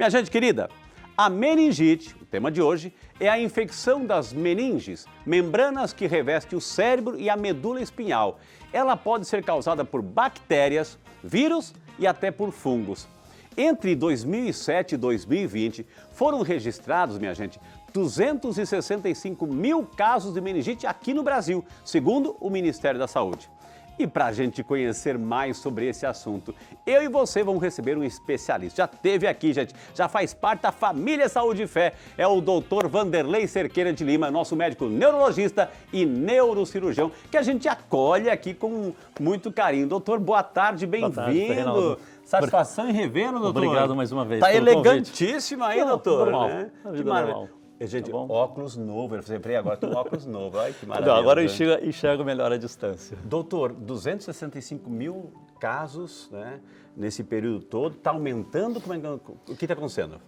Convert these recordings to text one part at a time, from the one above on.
Minha gente querida, a meningite, o tema de hoje, é a infecção das meninges, membranas que revestem o cérebro e a medula espinhal. Ela pode ser causada por bactérias, vírus e até por fungos. Entre 2007 e 2020, foram registrados, minha gente, 265 mil casos de meningite aqui no Brasil, segundo o Ministério da Saúde. E para a gente conhecer mais sobre esse assunto, eu e você vamos receber um especialista. Já teve aqui, gente, já faz parte da família Saúde e Fé. É o Dr. Vanderlei Cerqueira de Lima, nosso médico neurologista e neurocirurgião, que a gente acolhe aqui com muito carinho. Doutor, boa tarde, bem-vindo. Satisfação em revê-lo, doutor. Obrigado mais uma vez. Tá elegantíssimo aí, doutor. Normal, né? a vida normal. Gente, tá óculos novo, eu falei, agora tem um óculos novo, olha que maravilha. Não, agora eu enxergo melhor a distância. Doutor, 265 mil casos, né, nesse período todo, está aumentando, o que está acontecendo?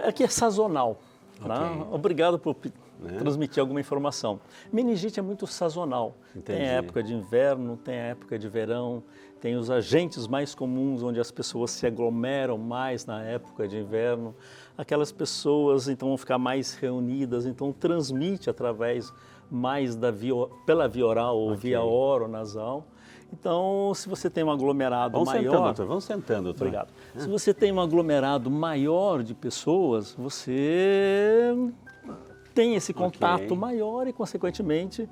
Aqui é sazonal. Okay. Tá? Obrigado por transmitir alguma informação. Meningite é muito sazonal. Entendi. Tem a época de inverno, tem a época de verão, tem os agentes mais comuns onde as pessoas se aglomeram mais na época de inverno. Aquelas pessoas então vão ficar mais reunidas, então transmite através mais pela via oral ou via oronasal. Então, se você tem um aglomerado maior... Vamos sentando, doutor. Obrigado. Se você tem um aglomerado maior de pessoas, você tem esse contato maior e, consequentemente,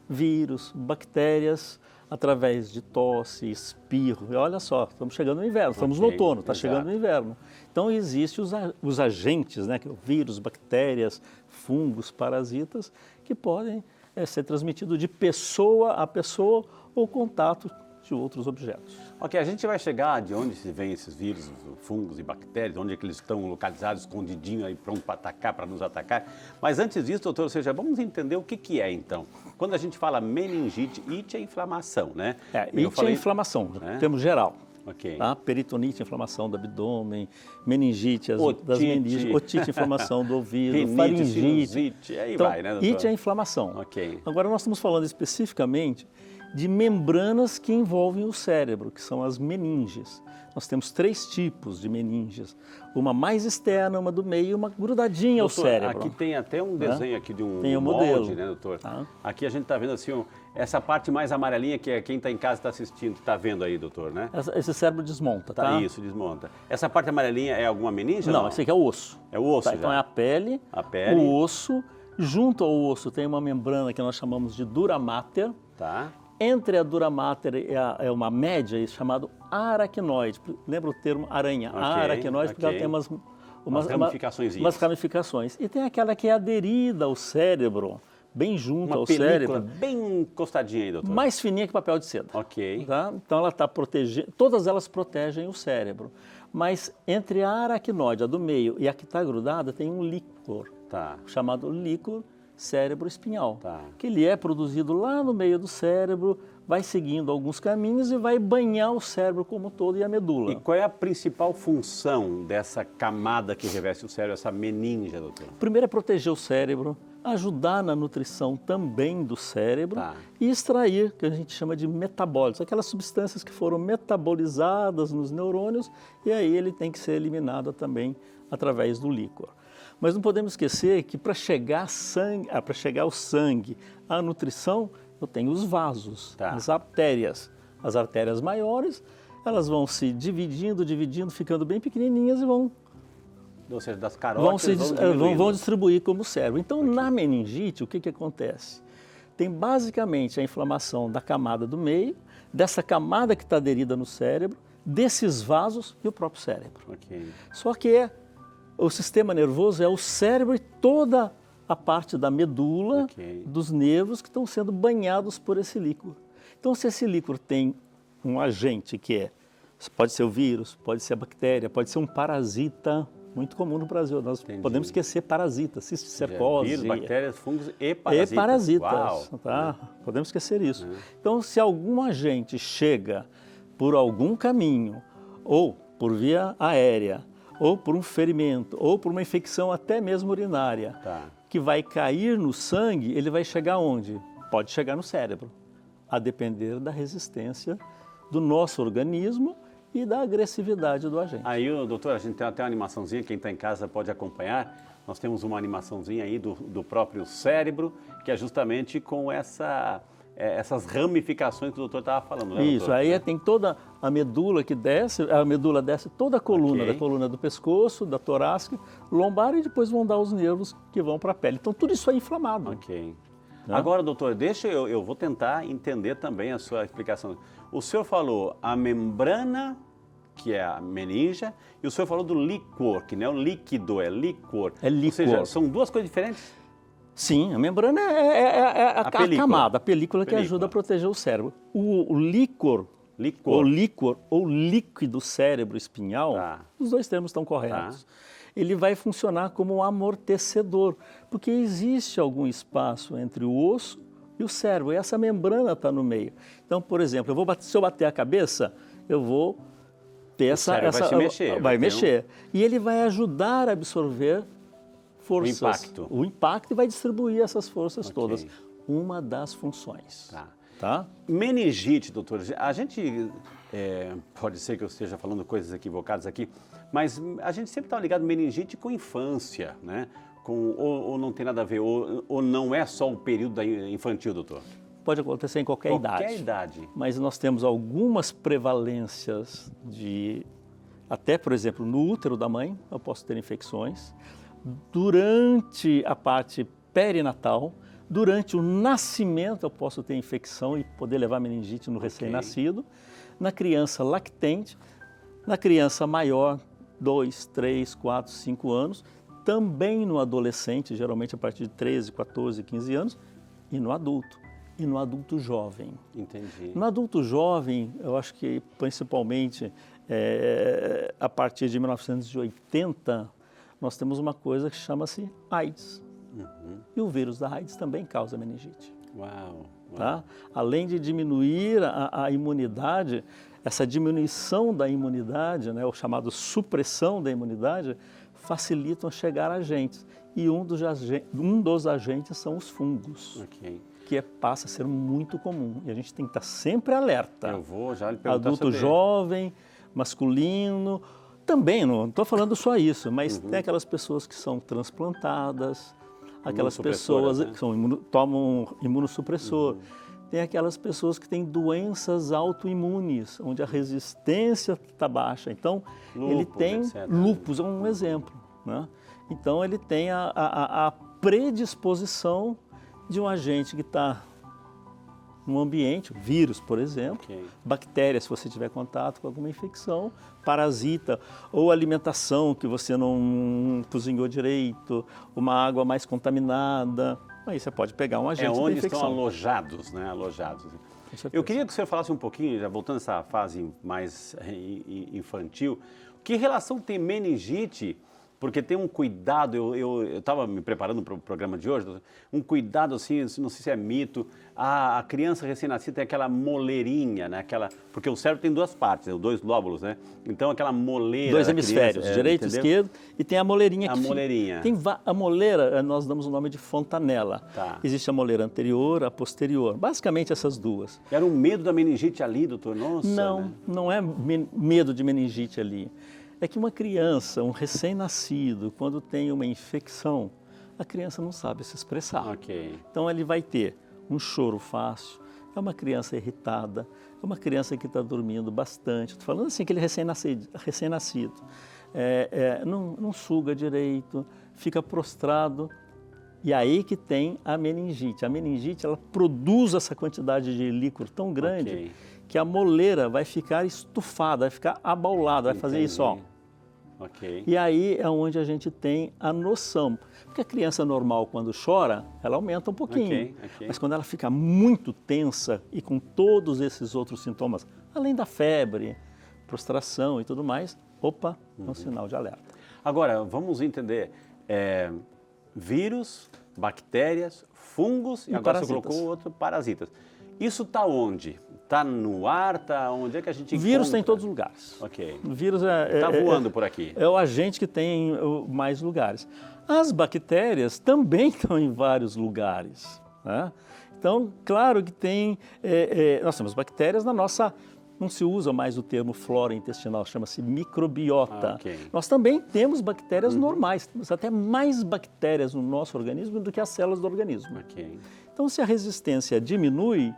vírus, bactérias, através de tosse, espirro. E olha só, estamos chegando no inverno, estamos no outono, está chegando no inverno. Então, existem os agentes, né, que vírus, bactérias, fungos, parasitas, que podem ser transmitidos de pessoa a pessoa ou contato de outros objetos. Ok, a gente vai chegar de onde se vêm esses vírus, fungos e bactérias, onde é que eles estão localizados, escondidinhos aí, pronto para atacar, para nos atacar. Mas antes disso, doutor, ou seja, vamos entender o que é então. Quando a gente fala meningite, it é inflamação, né? É inflamação, no termo geral. Ok. Tá? Peritonite, inflamação do abdômen, meningite, das meninges, otite, inflamação do ouvido, rinite, faringite. sinusite, aí então, vai, né, doutor? It é inflamação. Ok. Agora nós estamos falando especificamente de membranas que envolvem o cérebro, que são as meninges. Nós temos 3 tipos de meninges, uma mais externa, uma do meio e uma grudadinha ao cérebro. Aqui tem até um desenho aqui de um tem molde, modelo, né, doutor? Tá? Aqui a gente está vendo assim, essa parte mais amarelinha que é quem está em casa está assistindo, está vendo aí, doutor, né? Esse cérebro desmonta, tá? Isso, desmonta. Essa parte amarelinha é alguma meninge? Não, esse aqui é o osso. É o osso, tá? Então é a pele, o osso. Junto ao osso tem uma membrana que nós chamamos de dura mater. Tá. Entre a dura mater e uma média chamado aracnoide. Lembra o termo aranha? Okay, aracnoide, porque ela tem umas ramificações. E tem aquela que é aderida ao cérebro, bem junto ao cérebro. Bem encostadinha aí, doutor. Mais fininha que papel de seda. Ok. Tá? Então ela está protegendo, todas elas protegem o cérebro. Mas entre a aracnoide, a do meio, e a que está grudada, tem um líquor, chamado líquor cérebro espinhal, que ele é produzido lá no meio do cérebro, vai seguindo alguns caminhos e vai banhar o cérebro como um todo e a medula. E qual é a principal função dessa camada que reveste o cérebro, essa meninge, doutor? Primeiro é proteger o cérebro, ajudar na nutrição também do cérebro e extrair, que a gente chama de metabólitos, aquelas substâncias que foram metabolizadas nos neurônios e aí ele tem que ser eliminado também através do líquor. Mas não podemos esquecer que para chegar o sangue, a nutrição, eu tenho os vasos, as artérias. As artérias maiores, elas vão se dividindo, ficando bem pequenininhas e vão... Ou seja, das carótidas vão distribuir como o cérebro. Então, na meningite, o que acontece? Tem basicamente a inflamação da camada do meio, dessa camada que está aderida no cérebro, desses vasos e o próprio cérebro. Só que o sistema nervoso é o cérebro e toda a parte da medula, dos nervos que estão sendo banhados por esse líquor. Então, se esse líquor tem um agente que pode ser o vírus, pode ser a bactéria, pode ser um parasita, muito comum no Brasil. Nós podemos esquecer parasitas, cisticercose. Vírus, bactérias, fungos e parasitas. E parasitas, tá? Podemos esquecer isso. Então, se algum agente chega por algum caminho, ou por via aérea, ou por um ferimento, ou por uma infecção até mesmo urinária, que vai cair no sangue, ele vai chegar onde? Pode chegar no cérebro, a depender da resistência do nosso organismo e da agressividade do agente. Aí, doutor, a gente tem até uma animaçãozinha, quem está em casa pode acompanhar. Nós temos uma animaçãozinha aí do próprio cérebro, que é justamente com essas ramificações que o doutor estava falando, né, Isso, doutor? aí tem toda a medula que desce, a medula desce toda a coluna, Ok. da coluna do pescoço, da torácica, lombar, e depois vão dar os nervos que vão para a pele. Então tudo isso é inflamado. Ok. Né? Agora, doutor, deixa eu vou tentar entender também a sua explicação. O senhor falou a membrana, que é a meninge, e o senhor falou do licor, que não é o líquido, é licor. É licor. Ou seja, são duas coisas diferentes? Sim, a membrana é a película. camada, a película que ajuda a proteger o cérebro. O líquor, ou líquido cérebro espinhal, Tá. os dois termos estão corretos. Ele vai funcionar como um amortecedor, porque existe algum espaço entre o osso e o cérebro, e essa membrana está no meio. Então, por exemplo, se eu bater a cabeça, eu vou ter cérebro vai se mexer, vai ter mexer. E ele vai ajudar a absorver forças. O impacto, e vai distribuir essas forças todas. Uma das funções. Tá? Meningite, doutor, a gente, pode ser que eu esteja falando coisas equivocadas aqui, mas a gente sempre está ligado meningite com infância, né? Ou não tem nada a ver, ou não é só o período infantil, doutor? Pode acontecer em qualquer idade. Mas nós temos algumas prevalências até, por exemplo, no útero da mãe, eu posso ter infecções. Durante a parte perinatal, durante o nascimento, eu posso ter infecção e poder levar meningite no recém-nascido. Na criança lactente, na criança maior, 2, 3, 4, 5 anos, também no adolescente, geralmente a partir de 13, 14, 15 anos, e no adulto. E no adulto jovem. Entendi. No adulto jovem, eu acho que principalmente a partir de 1980, nós temos uma coisa que chama-se AIDS. E o vírus da AIDS também causa meningite. Uau. Tá? Além de diminuir a imunidade, essa diminuição da imunidade, né, o chamado supressão da imunidade, facilitam chegar a agentes. E um dos agentes são os fungos. Que passa a ser muito comum. E a gente tem que estar sempre alerta. Eu vou já lhe perguntar adulto sobre... jovem, masculino, também, não estou falando só isso, mas tem aquelas pessoas que são transplantadas, aquelas pessoas que tomam imunossupressor, tem aquelas pessoas que têm doenças autoimunes, onde a resistência está baixa. Então, ele tem... Lúpus é um exemplo. Né? Então, ele tem a predisposição de um agente que está no ambiente, vírus, por exemplo, bactéria, se você tiver contato com alguma infecção, parasita, ou alimentação que você não cozinhou direito, uma água mais contaminada, aí você pode pegar um agente da infecção. É onde estão alojados, né? Eu queria que você falasse um pouquinho, já voltando a essa fase mais infantil, que relação tem meningite? Porque tem um cuidado, eu estava me preparando para o programa de hoje, um cuidado assim, não sei se é mito, a criança recém-nascida tem aquela moleirinha, né? Porque o cérebro tem duas partes, dois lóbulos, né? Então aquela moleira. Dois hemisférios, direito e esquerdo, e tem a moleirinha aqui. A moleirinha. A moleira, nós damos o nome de fontanela. Existe a moleira anterior, a posterior, basicamente essas duas. Era um medo da meningite ali, doutor? Nossa. Não é medo de meningite ali. É que uma criança, um recém-nascido, quando tem uma infecção, a criança não sabe se expressar. Então ele vai ter um choro fácil, é uma criança irritada, é uma criança que está dormindo bastante. Estou falando assim, aquele recém-nascido. Não suga direito, fica prostrado. E aí que tem a meningite. A meningite, ela produz essa quantidade de líquor tão grande que a moleira vai ficar estufada, vai ficar abaulada, vai fazer isso, ó. E aí é onde a gente tem a noção. Porque a criança normal, quando chora, ela aumenta um pouquinho. Mas quando ela fica muito tensa e com todos esses outros sintomas, além da febre, prostração e tudo mais, opa, é um sinal de alerta. Agora, vamos entender. Vírus, bactérias, fungos e agora você colocou outro, parasitas. Isso está onde? Está no ar? Tá onde é que a gente encontra? Vírus tem em todos os lugares. O vírus está voando por aqui. É o agente que tem mais lugares. As bactérias também estão em vários lugares. Né? Então, claro que tem... nós temos bactérias na nossa Não se usa mais o termo flora intestinal, chama-se microbiota. Ok. Nós também temos bactérias normais, temos até mais bactérias no nosso organismo do que as células do organismo. Ok. Então, se a resistência diminui,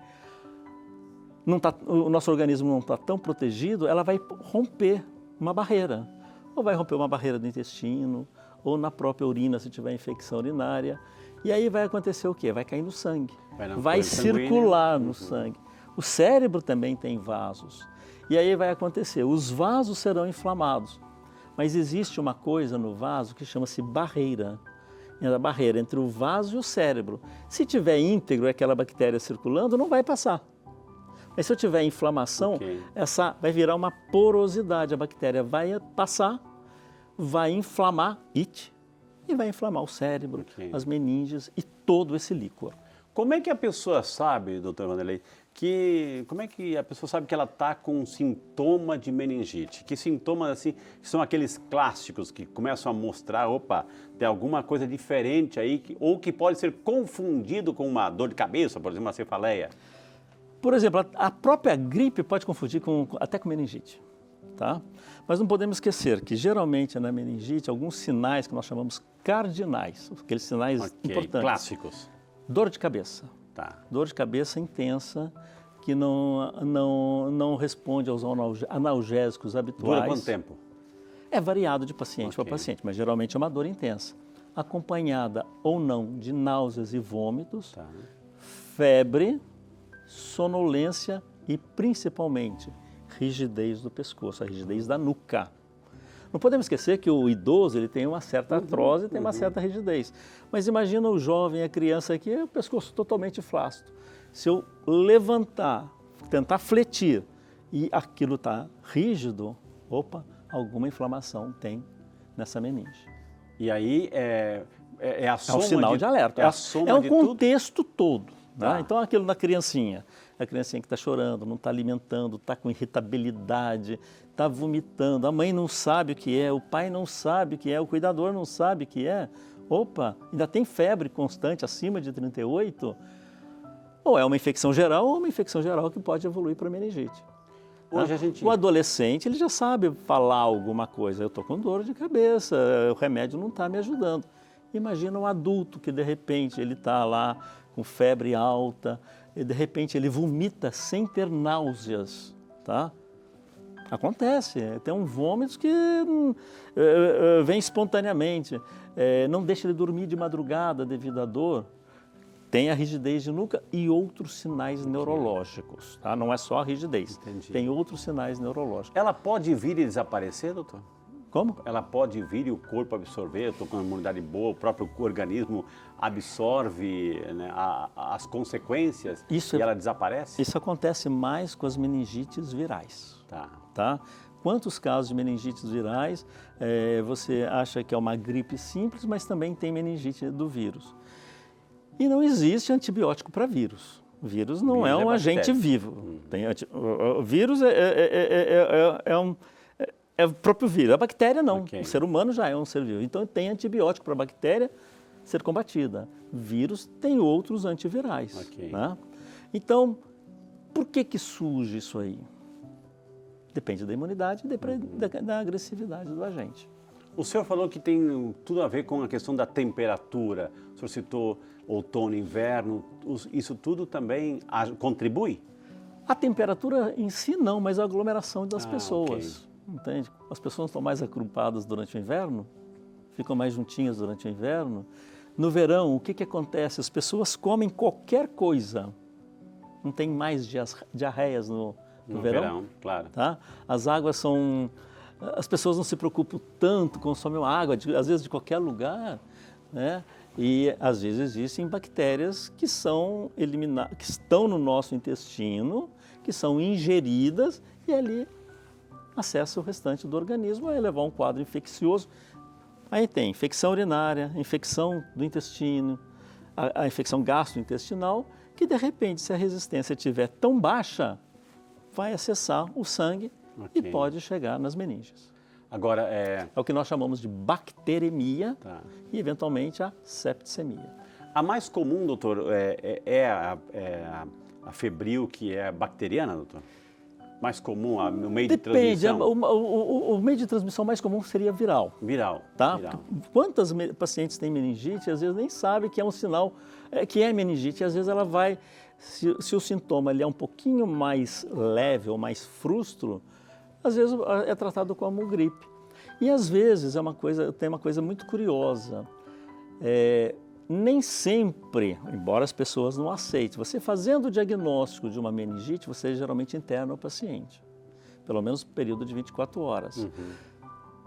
o nosso organismo não está tão protegido, ela vai romper uma barreira. Ou vai romper uma barreira do intestino, ou na própria urina, se tiver infecção urinária. E aí vai acontecer o quê? Vai cair no sangue, vai circular no sangue. O cérebro também tem vasos. E aí vai acontecer, os vasos serão inflamados. Mas existe uma coisa no vaso que chama-se barreira. É a barreira entre o vaso e o cérebro. Se tiver íntegro aquela bactéria circulando, não vai passar. Mas se eu tiver inflamação, essa vai virar uma porosidade. A bactéria vai passar, vai inflamar, e vai inflamar o cérebro, as meninges e todo esse líquor. Como é que a pessoa sabe, doutor Vanderlei, como é que a pessoa sabe que ela está com um sintoma de meningite? Que sintomas, assim, são aqueles clássicos que começam a mostrar, opa, tem alguma coisa diferente aí, ou que pode ser confundido com uma dor de cabeça, por exemplo, uma cefaleia? Por exemplo, a própria gripe pode confundir até com meningite, tá? Mas não podemos esquecer que, geralmente, na meningite, alguns sinais que nós chamamos cardinais, aqueles sinais importantes. Clássicos. Dor de cabeça. Tá. Dor de cabeça intensa, que não responde aos analgésicos habituais. Dura quanto tempo? É variado de paciente para paciente, mas geralmente é uma dor intensa, acompanhada ou não de náuseas e vômitos, febre, sonolência e, principalmente, rigidez do pescoço, a rigidez da nuca. Não podemos esquecer que o idoso ele tem uma certa artrose e tem uma certa rigidez. Mas imagina o jovem, a criança aqui, o pescoço totalmente flácido. Se eu levantar, tentar fletir e aquilo está rígido, opa, alguma inflamação tem nessa meninge. E aí é a soma um sinal de alerta. É a soma um de contexto todo. Tá. Né? Então, aquilo da criancinha. A criancinha que está chorando, não está alimentando, está com irritabilidade, está vomitando, a mãe não sabe o que é, o pai não sabe o que é, o cuidador não sabe o que é. Opa, ainda tem febre constante acima de 38? Ou é uma infecção geral ou uma infecção geral que pode evoluir para meningite. Hoje O adolescente ele já sabe falar alguma coisa. Eu estou com dor de cabeça, o remédio não está me ajudando. Imagina um adulto que de repente ele está lá com febre alta, e de repente ele vomita sem ter náuseas, tá? Acontece, tem um vômito que vem espontaneamente, não deixa ele dormir de madrugada devido à dor, tem a rigidez de nuca e outros sinais neurológicos, tá? Não é só a rigidez, tem outros sinais neurológicos. Ela pode vir e desaparecer, doutor? Como? Ela pode vir e o corpo absorver, eu estou com uma imunidade boa, o próprio organismo absorve, né, as consequências e ela desaparece? Isso acontece mais com as meningites virais. Tá? Quantos casos de meningites virais você acha que é uma gripe simples, mas também tem meningite do vírus? E não existe antibiótico para vírus. O vírus não é um agente vivo. O vírus é o próprio vírus. A bactéria não. O ser humano já é um ser vivo. Então tem antibiótico para a bactéria ser combatida. Vírus tem outros antivirais. Né? Então, por que surge isso aí? Depende da imunidade e da agressividade do agente. O senhor falou que tem tudo a ver com a questão da temperatura. O senhor citou outono, inverno. Isso tudo também contribui? A temperatura em si não, mas a aglomeração das pessoas. Entende? As pessoas estão mais agrupadas durante o inverno, ficam mais juntinhas durante o inverno. No verão, o que acontece? As pessoas comem qualquer coisa. Não tem mais diarreias no verão. Claro. Tá? As águas são... As pessoas não se preocupam tanto, consomem água, às vezes de qualquer lugar, né? E às vezes existem bactérias que são que estão no nosso intestino, que são ingeridas e ali acessa o restante do organismo, vai levar um quadro infeccioso. Aí tem infecção urinária, infecção do intestino, a infecção gastrointestinal, que de repente, se a resistência estiver tão baixa, vai acessar o sangue e pode chegar nas meninges. Agora, é o que nós chamamos de bacteremia e, eventualmente, a septicemia. A mais comum, doutor, a febril, que é bacteriana, doutor? mais comum, o meio de Depende, transmissão? o meio de transmissão mais comum seria viral. Viral. Tá? Viral. Quantas pacientes têm meningite, às vezes nem sabe que é um sinal, que é meningite, e às vezes ela vai, se o sintoma ele é um pouquinho mais leve ou mais frustro, às vezes é tratado como gripe. E às vezes tem uma coisa muito curiosa, nem sempre, embora as pessoas não aceitem, você fazendo o diagnóstico de uma meningite, você geralmente interna o paciente, pelo menos no período de 24 horas. Uhum.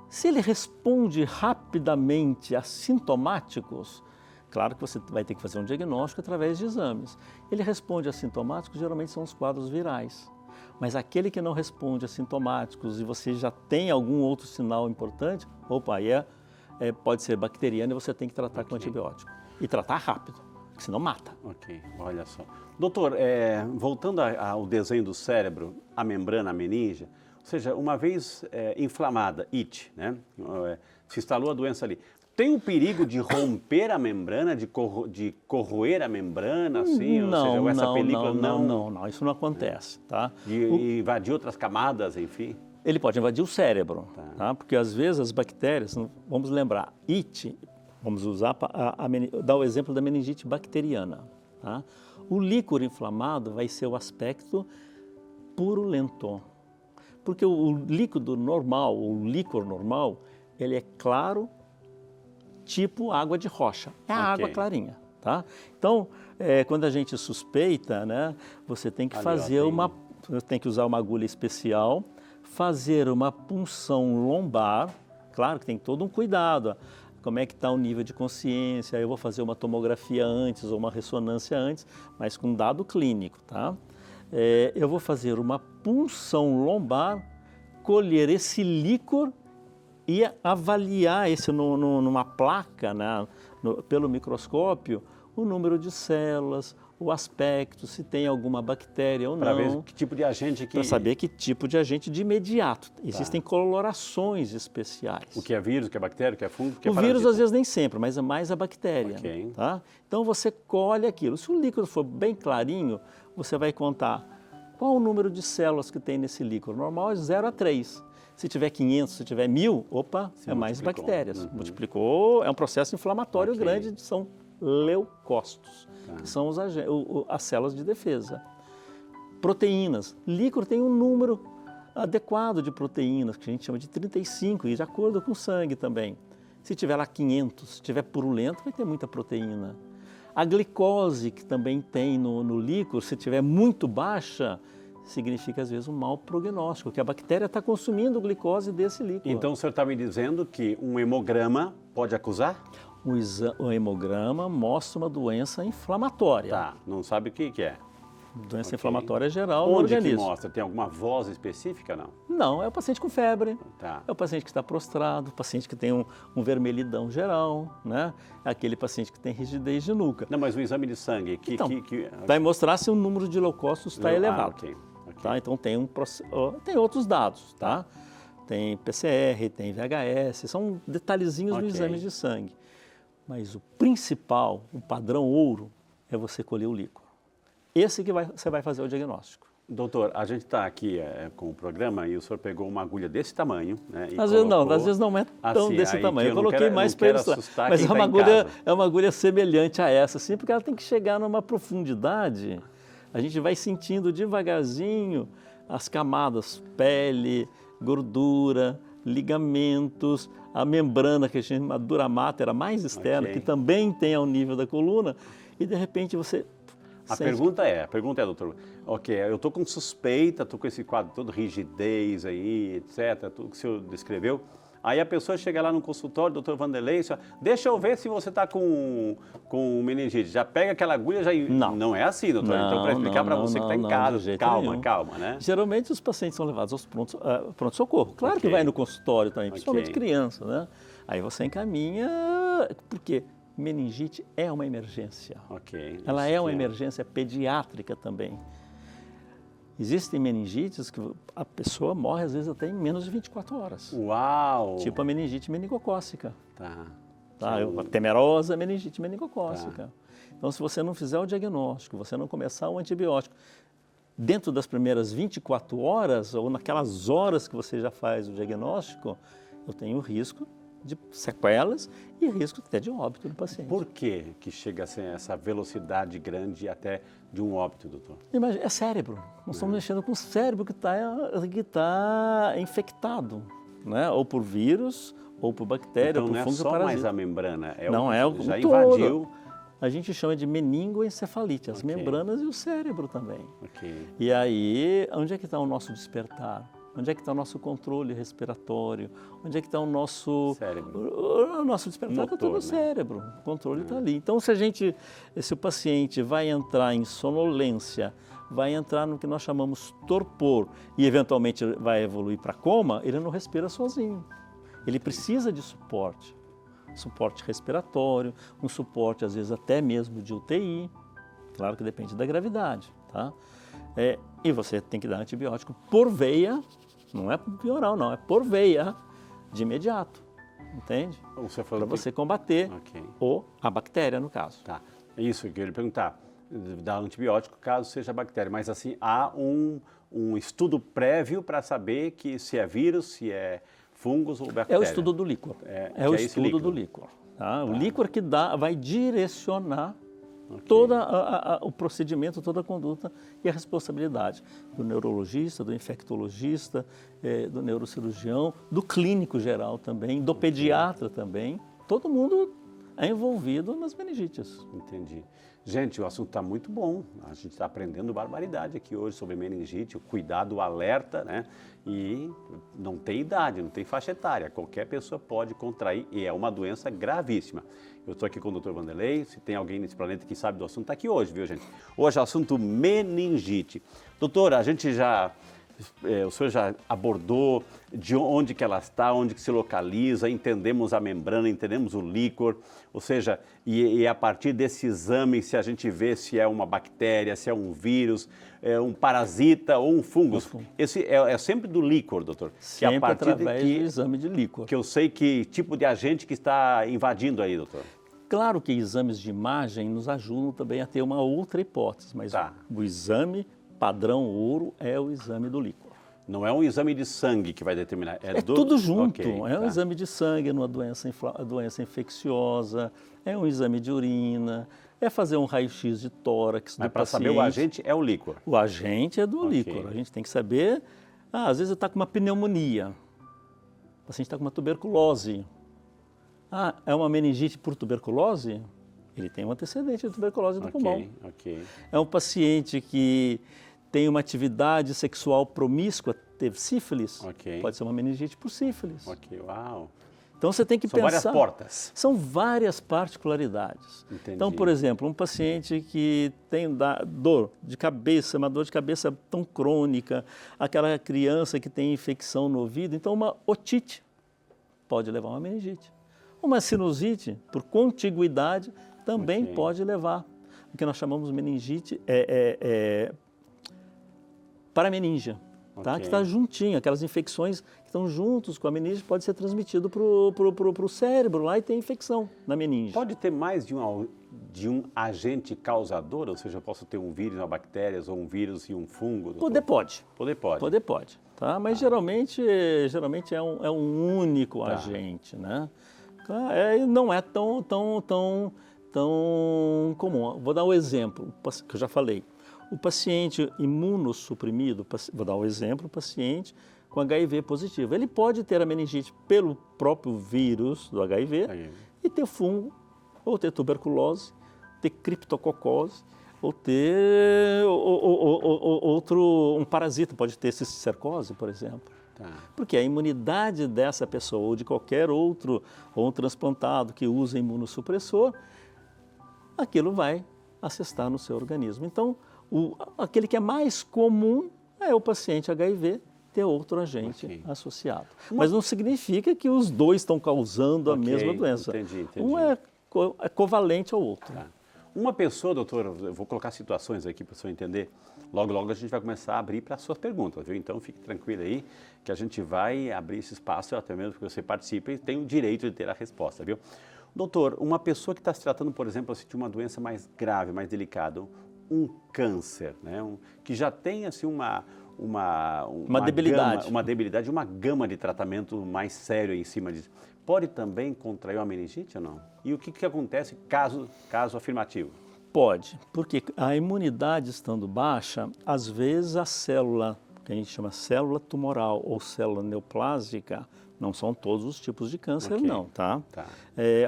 Se ele responde rapidamente a sintomáticos, claro que você vai ter que fazer um diagnóstico através de exames. Ele responde a sintomáticos, geralmente são os quadros virais. Mas aquele que não responde a sintomáticos e você já tem algum outro sinal importante, aí pode ser bacteriano e você tem que tratar com antibiótico. E tratar rápido, porque senão mata. Ok, olha só. Doutor, voltando ao desenho do cérebro, a membrana, a meninge, ou seja, uma vez inflamada, it, né? Se instalou a doença ali. Tem o perigo de romper a membrana, de corroer a membrana, assim? Não, ou seja, essa película não, isso não acontece, tá? De invadir outras camadas, enfim? Ele pode invadir o cérebro, tá? Porque às vezes as bactérias, vamos lembrar, it, vamos usar dar o exemplo da meningite bacteriana, tá? O líquor inflamado vai ser o aspecto purulento, porque o líquido normal, o líquor normal, ele é claro, tipo água de rocha, é a água clarinha, tá? Então, quando a gente suspeita, né, você tem que tem que usar uma agulha especial, fazer uma punção lombar, claro que tem todo um cuidado, como é que está o nível de consciência, eu vou fazer uma tomografia antes ou uma ressonância antes, mas com dado clínico, tá? Eu vou fazer uma punção lombar, colher esse líquor e avaliar numa placa, né, pelo microscópio, o número de células, o aspecto, se tem alguma bactéria ou não. Para ver que tipo de agente que... Para saber que tipo de agente de imediato. Existem colorações especiais. O que é vírus, o que é bactéria, o que é fungo, o que é O parasita. vírus às vezes nem sempre, mas é mais a bactéria. Ok. Tá? Então você colhe aquilo. Se o líquido for bem clarinho, você vai contar qual o número de células que tem nesse líquido. Normal é 0 a 3. Se tiver 500, se tiver 1000, é mais bactérias. Multiplicou, é um processo inflamatório grande, são leucócitos, que são as células de defesa. Proteínas. Líquor tem um número adequado de proteínas, que a gente chama de 35, e de acordo com o sangue também. Se tiver lá 500, se tiver purulento, vai ter muita proteína. A glicose, que também tem no líquor, se tiver muito baixa, significa às vezes um mau prognóstico, que a bactéria está consumindo glicose desse líquor. Então o senhor está me dizendo que um hemograma pode acusar? O hemograma mostra uma doença inflamatória. Tá, não sabe o que é. Doença inflamatória geral no Onde organismo. que mostra? Tem alguma voz específica, não? Não, é o paciente com febre, Tá. é o paciente que está prostrado, o paciente que tem um vermelhidão geral, né? É aquele paciente que tem rigidez de nuca. Não, mas o exame de sangue, Vai mostrar se o número de leucócitos está elevado. ok. Tá? Então tem outros dados, tá? Tem PCR, tem VHS, são detalhezinhos no exame de sangue. Mas o principal, o padrão ouro, é você colher o líquor. Esse que você vai fazer o diagnóstico. Doutor, a gente está aqui com o programa e o senhor pegou uma agulha desse tamanho, né? Às vezes não é tão assim, desse tamanho. Eu coloquei mais para ilustrar. Mas é uma agulha semelhante a essa, assim, porque ela tem que chegar numa profundidade. A gente vai sentindo devagarzinho as camadas, pele, gordura, ligamentos, a membrana que a gente chama dura mater, a mais externa, que também tem ao nível da coluna, e de repente você... A pergunta é, doutor, eu estou com suspeita, estou com esse quadro todo, rigidez aí, etc., tudo que o senhor descreveu. Aí a pessoa chega lá no consultório, doutor Vanderlei, deixa eu ver se você está com meningite. Já pega aquela agulha, já... Não é assim, doutor. Então, para explicar para você que está em casa, calma, né? Geralmente os pacientes são levados aos pronto-socorro. Claro que vai no consultório também, principalmente criança, né? Aí você encaminha, porque meningite é uma emergência. Ela é uma emergência pediátrica também. Existem meningites que a pessoa morre, às vezes, até em menos de 24 horas. Uau! Tipo a meningite meningocócica. Tá. A temerosa meningite meningocócica. Então, se você não fizer o diagnóstico, você não começar o antibiótico dentro das primeiras 24 horas, ou naquelas horas que você já faz o diagnóstico, eu tenho risco de sequelas e risco até de óbito do paciente. Por que chega a ser essa velocidade grande até de um óbito, doutor? Imagina, é cérebro. Nós estamos mexendo com o cérebro que tá infectado, né? Ou por vírus, ou por bactéria, então, ou por não é fungo só parasita. mais a membrana, Não, é o já todo. invadiu. A gente chama de meningoencefalite, as Ok. membranas e o cérebro também. Ok. E aí, onde é que está o nosso despertar? Onde é que está o nosso controle respiratório? Onde é que está o nosso Cérebro. O nosso despertar está Motor, todo no né? cérebro. O controle está ali. Então, se o paciente vai entrar em sonolência, vai entrar no que nós chamamos torpor e eventualmente vai evoluir para coma, ele não respira sozinho. Ele precisa de suporte. Suporte respiratório, um suporte às vezes até mesmo de UTI. Claro que depende da gravidade, tá? E você tem que dar antibiótico por veia, não é por oral não, é por veia, de imediato, entende? Para você combater Ok. a bactéria, no caso. Tá, é isso que eu queria perguntar. Dar antibiótico caso seja bactéria, mas assim, há um estudo prévio para saber que se é vírus, se é fungos ou bactéria. É o estudo do líquor. É o estudo do líquor. Tá? O líquor que vai direcionar todo o procedimento, toda a conduta e a responsabilidade do neurologista, do infectologista, do neurocirurgião, do clínico geral também, do pediatra também. Todo mundo é envolvido nas meningites. Entendi. Gente, o assunto está muito bom. A gente está aprendendo barbaridade aqui hoje sobre meningite, o cuidado, o alerta, né? E não tem idade, não tem faixa etária. Qualquer pessoa pode contrair e é uma doença gravíssima. Eu estou aqui com o Dr. Vanderlei. Se tem alguém nesse planeta que sabe do assunto, está aqui hoje, viu, gente? Hoje é o assunto meningite. Doutor, o senhor já abordou de onde que ela está, onde que se localiza, entendemos a membrana, entendemos o líquor, ou seja, e a partir desse exame, se a gente vê se é uma bactéria, se é um vírus, é um parasita ou um fungo. Esse é sempre do líquor, doutor? Sempre a partir através do exame de líquor. Que eu sei que tipo de agente que está invadindo aí, doutor. Claro que exames de imagem nos ajudam também a ter uma outra hipótese, mas o exame padrão ouro é o exame do líquor. Não é um exame de sangue que vai determinar? É tudo junto. Um exame de sangue numa doença infecciosa, é um exame de urina, é fazer um raio-x de tórax do paciente. Mas para saber o agente é o líquor? O agente é do líquor. A gente tem que saber, às vezes está com uma pneumonia, o paciente está com uma tuberculose. É uma meningite por tuberculose? Ele tem um antecedente de tuberculose do pulmão. É um paciente que tem uma atividade sexual promíscua, teve sífilis, pode ser uma meningite por sífilis. Uau! Então você tem que pensar... São várias portas. São várias particularidades. Entendi. Então, por exemplo, um paciente que tem dor de cabeça, uma dor de cabeça tão crônica, aquela criança que tem infecção no ouvido, então uma otite pode levar a uma meningite. Uma sinusite, por contiguidade, também pode levar. O que nós chamamos de meningite parameníngea, tá? Que está juntinho, aquelas infecções que estão juntos com a meningite, pode ser transmitido para o cérebro lá e tem infecção na meninge. Pode ter mais de um agente causador? Ou seja, eu posso ter um vírus, uma bactéria, ou um vírus e um fungo? Pode. Tá? Mas geralmente é um único agente, né? Não é tão comum. Vou dar um exemplo que eu já falei. O paciente imunossuprimido, vou dar um exemplo, o paciente com HIV positivo. Ele pode ter a meningite pelo próprio vírus do HIV e ter fungo, ou ter tuberculose, ter criptococose, ou ter um parasita, pode ter cisticercose, por exemplo. Porque a imunidade dessa pessoa ou de qualquer outro, ou um transplantado que usa imunossupressor, aquilo vai assestar no seu organismo. Então, aquele que é mais comum é o paciente HIV ter outro agente associado. Mas não significa que os dois estão causando a mesma doença. Entendi. Um é covalente ao outro. Uma pessoa, doutor, eu vou colocar situações aqui para o senhor entender. Logo, logo a gente vai começar a abrir para as suas perguntas, viu? Então fique tranquilo aí que a gente vai abrir esse espaço, até mesmo que você participe e tem o direito de ter a resposta, viu? Doutor, uma pessoa que está se tratando, por exemplo, de uma doença mais grave, mais delicada, um câncer, né? Que já tem assim uma debilidade. Uma debilidade, uma gama de tratamento mais sério em cima disso. Pode também contrair uma meningite ou não? E o que acontece caso afirmativo? Pode, porque a imunidade estando baixa, às vezes a célula, que a gente chama célula tumoral ou célula neoplásica, não são todos os tipos de câncer não, tá?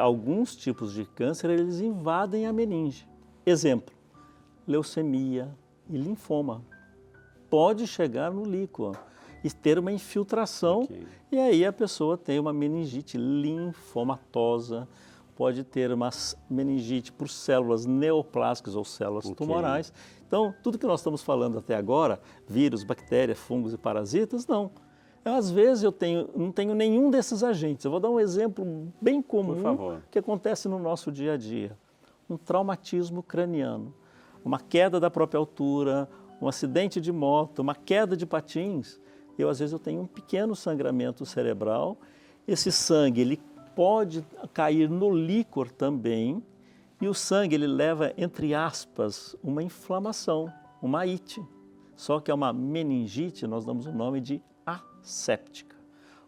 Alguns tipos de câncer, eles invadem a meninge. Exemplo, leucemia e linfoma. Pode chegar no líquor e ter uma infiltração, e aí a pessoa tem uma meningite linfomatosa, pode ter uma meningite por células neoplásicas ou células tumorais. Então, tudo que nós estamos falando até agora, vírus, bactérias, fungos e parasitas, não. Às vezes eu não tenho nenhum desses agentes. Eu vou dar um exemplo bem comum que acontece no nosso dia a dia. Um traumatismo craniano, uma queda da própria altura, um acidente de moto, uma queda de patins. Às vezes eu tenho um pequeno sangramento cerebral. Esse sangue, ele pode cair no líquor também, e o sangue ele leva, entre aspas, uma inflamação, uma ite. Só que é uma meningite, nós damos o nome de asséptica.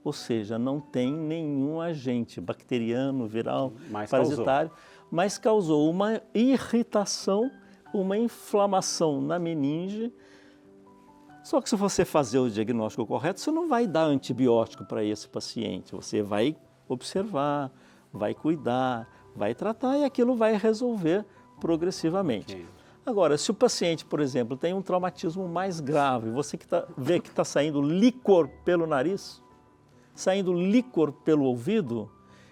Ou seja, não tem nenhum agente bacteriano, viral, parasitário, mas causou uma irritação, uma inflamação na meninge. Só que se você fazer o diagnóstico correto, você não vai dar antibiótico para esse paciente, você vai observar, vai cuidar, vai tratar e aquilo vai resolver progressivamente. Agora, se o paciente, por exemplo, tem um traumatismo mais grave, você vê que está saindo líquor pelo nariz, saindo líquor pelo ouvido,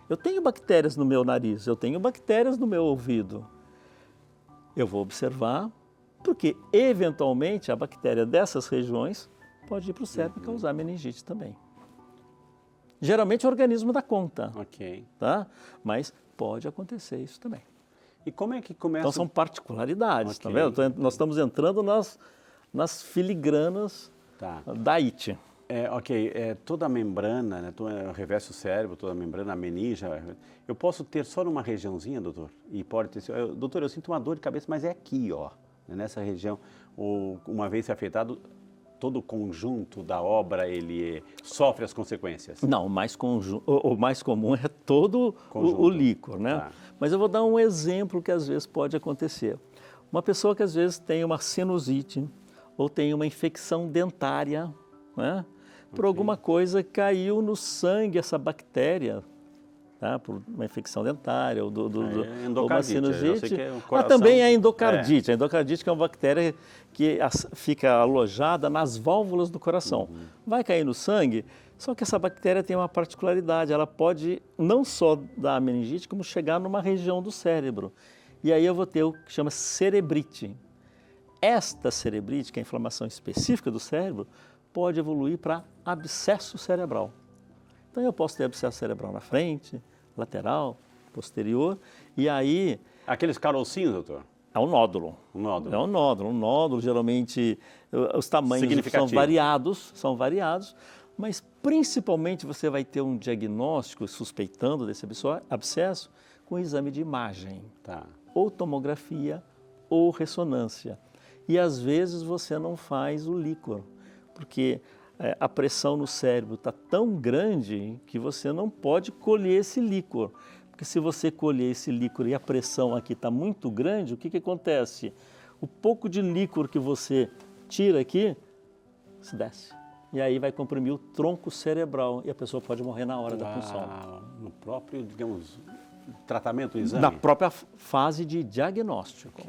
eu tenho bactérias no meu nariz, eu tenho bactérias no meu ouvido. Eu vou observar, porque eventualmente a bactéria dessas regiões pode ir para o cérebro e causar meningite também. Geralmente o organismo dá conta, tá? Mas pode acontecer isso também. E como é que começa? Então são particularidades, tá vendo? Nós estamos entrando nas filigranas da ite. Toda a membrana, né, reveste o cérebro, toda a membrana, a meninge, eu posso ter só numa regiãozinha, doutor? E pode ter, doutor, eu sinto uma dor de cabeça, mas é aqui, ó, nessa região, ou uma vez afetado, todo o conjunto da obra ele sofre as consequências? Não, o mais comum é todo o líquor, né? Mas eu vou dar um exemplo que às vezes pode acontecer. Uma pessoa que às vezes tem uma sinusite ou tem uma infecção dentária, né? Por alguma coisa caiu no sangue essa bactéria, tá? Por uma infecção dentária ou uma sinusite. Também é endocardite. A endocardite é uma bactéria que fica alojada nas válvulas do coração. Vai cair no sangue, só que essa bactéria tem uma particularidade, ela pode não só dar meningite, como chegar numa região do cérebro. E aí eu vou ter o que chama cerebrite. Esta cerebrite, que é a inflamação específica do cérebro, pode evoluir para abscesso cerebral. Então eu posso ter abscesso cerebral na frente, lateral, posterior, e aí... Aqueles carocinhos, doutor? É um nódulo. É um nódulo. Geralmente os tamanhos são variados, mas principalmente você vai ter um diagnóstico suspeitando desse abscesso com exame de imagem, ou tomografia ou ressonância. E às vezes você não faz o líquor, porque a pressão no cérebro está tão grande que você não pode colher esse líquor. Porque se você colher esse líquor e a pressão aqui está muito grande, o que acontece? O pouco de líquor que você tira aqui, se desce. E aí vai comprimir o tronco cerebral e a pessoa pode morrer na hora da punção. No próprio, digamos, tratamento, exame? Na própria fase de diagnóstico.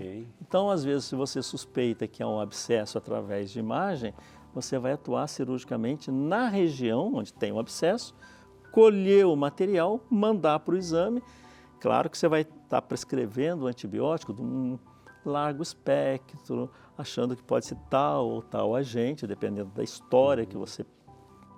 Então, às vezes, se você suspeita que é um abscesso através de imagem, você vai atuar cirurgicamente na região onde tem o abscesso, colher o material, mandar para o exame. Claro que você vai estar prescrevendo o antibiótico de um largo espectro, achando que pode ser tal ou tal agente, dependendo da história que você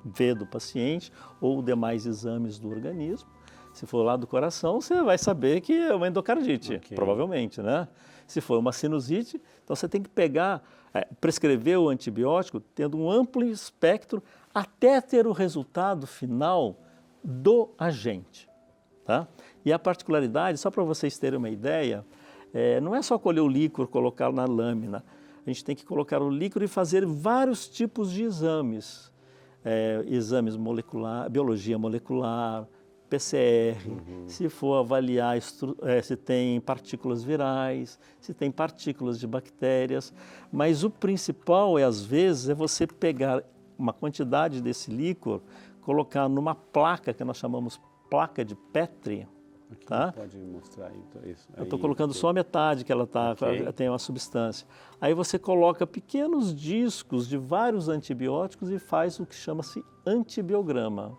vê do paciente ou demais exames do organismo. Se for lá do coração, você vai saber que é uma endocardite, provavelmente, né? Se for uma sinusite, então você tem que prescrever o antibiótico tendo um amplo espectro até ter o resultado final do agente, tá? E a particularidade, só para vocês terem uma ideia, não é só colher o líquor, colocar na lâmina. A gente tem que colocar o líquor e fazer vários tipos de exames. Exames molecular, biologia molecular, PCR, se for avaliar se tem partículas virais, se tem partículas de bactérias. Mas o principal, às vezes, é você pegar uma quantidade desse líquor, colocar numa placa que nós chamamos placa de Petri. Aqui tá? Pode mostrar isso. Eu estou colocando só a metade que ela tem uma substância. Aí você coloca pequenos discos de vários antibióticos e faz o que chama-se antibiograma.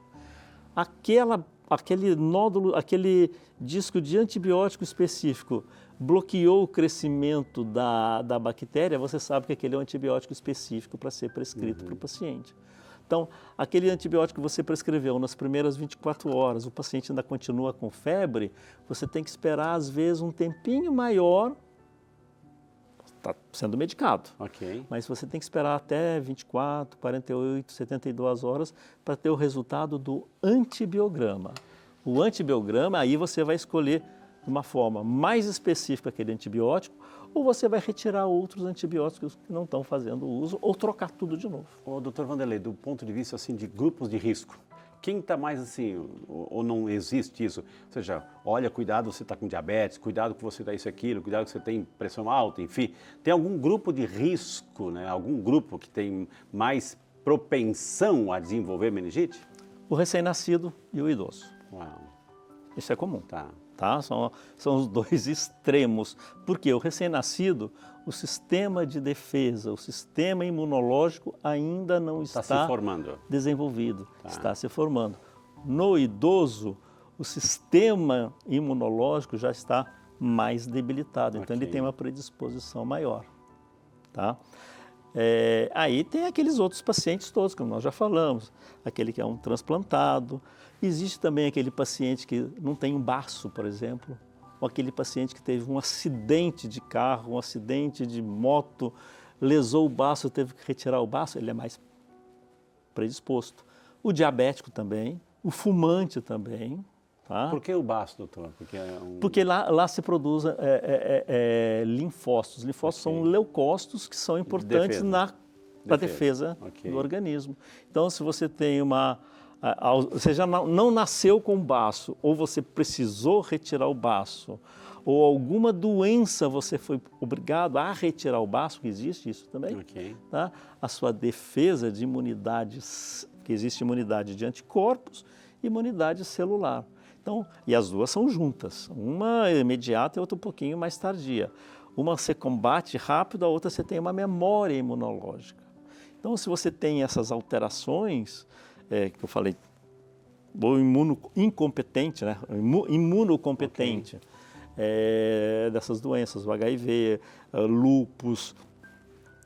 Aquele nódulo, aquele disco de antibiótico específico bloqueou o crescimento da bactéria, você sabe que aquele é um antibiótico específico para ser prescrito para o paciente. Então, aquele antibiótico que você prescreveu nas primeiras 24 horas, o paciente ainda continua com febre, você tem que esperar, às vezes, um tempinho maior, está sendo medicado. Mas você tem que esperar até 24, 48, 72 horas para ter o resultado do antibiograma. O antibiograma, aí você vai escolher de uma forma mais específica aquele antibiótico, ou você vai retirar outros antibióticos que não estão fazendo uso, ou trocar tudo de novo. Dr. Vanderlei, do ponto de vista assim, de grupos de risco, quem está mais assim, ou não existe isso? Ou seja, olha, cuidado, você está com diabetes, cuidado que você está isso e aquilo, cuidado que você tem pressão alta, enfim. Tem algum grupo de risco, né? Algum grupo que tem mais propensão a desenvolver meningite? O recém-nascido e o idoso. Uau. Isso é comum. Tá. São os dois extremos, porque o recém-nascido, o sistema de defesa, o sistema imunológico ainda não está se formando. Desenvolvido, está se formando. No idoso, o sistema imunológico já está mais debilitado, então ele tem uma predisposição maior. Tá? Aí tem aqueles outros pacientes todos, como nós já falamos, aquele que é um transplantado. Existe também aquele paciente que não tem um baço, por exemplo, ou aquele paciente que teve um acidente de carro, um acidente de moto, lesou o baço, teve que retirar o baço, ele é mais predisposto. O diabético também, o fumante também. Tá? Por que o baço, doutor? Porque lá se produz linfócitos. Linfócitos são leucócitos que são importantes na defesa do organismo. Então, se você tem você já não nasceu com o baço, ou você precisou retirar o baço, ou alguma doença você foi obrigado a retirar o baço, que existe isso também, tá? A sua defesa de imunidades, que existe imunidade de anticorpos e imunidade celular. Então, e as duas são juntas, uma é imediata e outra um pouquinho mais tardia. Uma você combate rápido, a outra você tem uma memória imunológica. Então, se você tem essas alterações, que eu falei, o imunocompetente, né? Imunocompetente dessas doenças, o HIV, lúpus,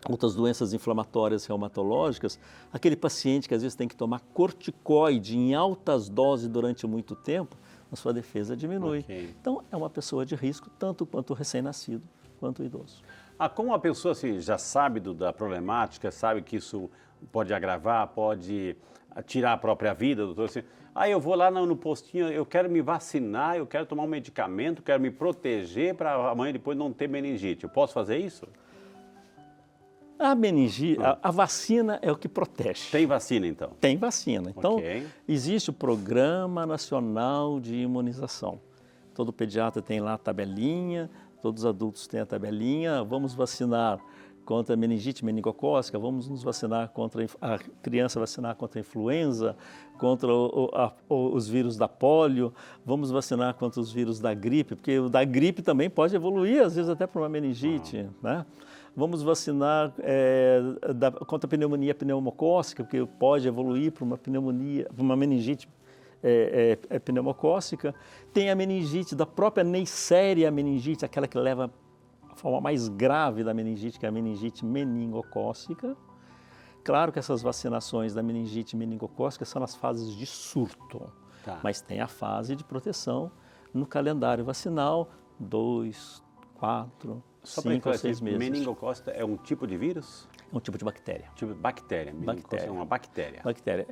outras doenças inflamatórias reumatológicas, aquele paciente que às vezes tem que tomar corticoide em altas doses durante muito tempo, a sua defesa diminui. Então, é uma pessoa de risco, tanto quanto o recém-nascido, quanto o idoso. Como a pessoa assim, já sabe da problemática, sabe que isso pode agravar, pode tirar a própria vida, doutor, assim, eu vou lá no postinho, eu quero me vacinar, eu quero tomar um medicamento, quero me proteger para amanhã depois não ter meningite. Eu posso fazer isso? A meningite, a vacina é o que protege. Tem vacina, então? Tem vacina. Então, existe o Programa Nacional de Imunização. Todo pediatra tem lá a tabelinha, todos os adultos têm a tabelinha. Vamos vacinar contra a meningite meningocócica, vamos nos vacinar contra a criança vacinar contra a influenza, contra os vírus da polio, vamos vacinar contra os vírus da gripe, porque o da gripe também pode evoluir, às vezes até para uma meningite, né? Vamos vacinar contra a pneumonia pneumocócica, porque pode evoluir para uma pneumonia, para uma meningite pneumocócica. Tem a meningite da própria Neisseria meningite, aquela que leva a forma mais grave da meningite, que é a meningite meningocócica. Claro que essas vacinações da meningite meningocócica são nas fases de surto, mas tem a fase de proteção no calendário vacinal, 2, 4, 5 ou 6 meses. Meningocócica é um tipo de vírus? É um tipo de bactéria. Tipo de bactéria. Meningocócica é uma bactéria. Bactéria.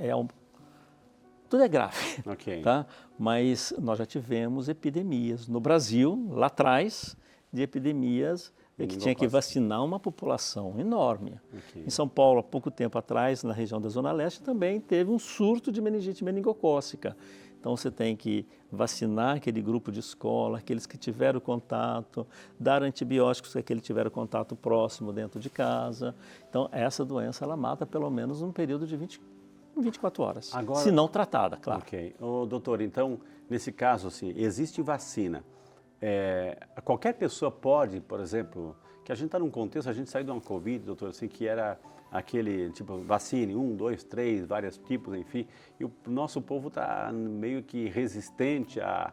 Tudo é grave, tá? Mas nós já tivemos epidemias no Brasil, lá atrás, de epidemias que tinha que vacinar uma população enorme. Okay. Em São Paulo, há pouco tempo atrás, na região da Zona Leste, também teve um surto de meningite meningocócica. Então, você tem que vacinar aquele grupo de escola, aqueles que tiveram contato, dar antibióticos se aquele tiveram contato próximo dentro de casa. Então, essa doença, ela mata pelo menos num período de 24 horas, agora, se não tratada, claro. Ok. Doutor, então, nesse caso, assim, existe vacina. Qualquer pessoa pode, por exemplo, que a gente está num contexto, a gente saiu de uma Covid, doutor, assim, que era aquele, tipo, vacine, 1, 2, 3, vários tipos, enfim, e o nosso povo está meio que resistente a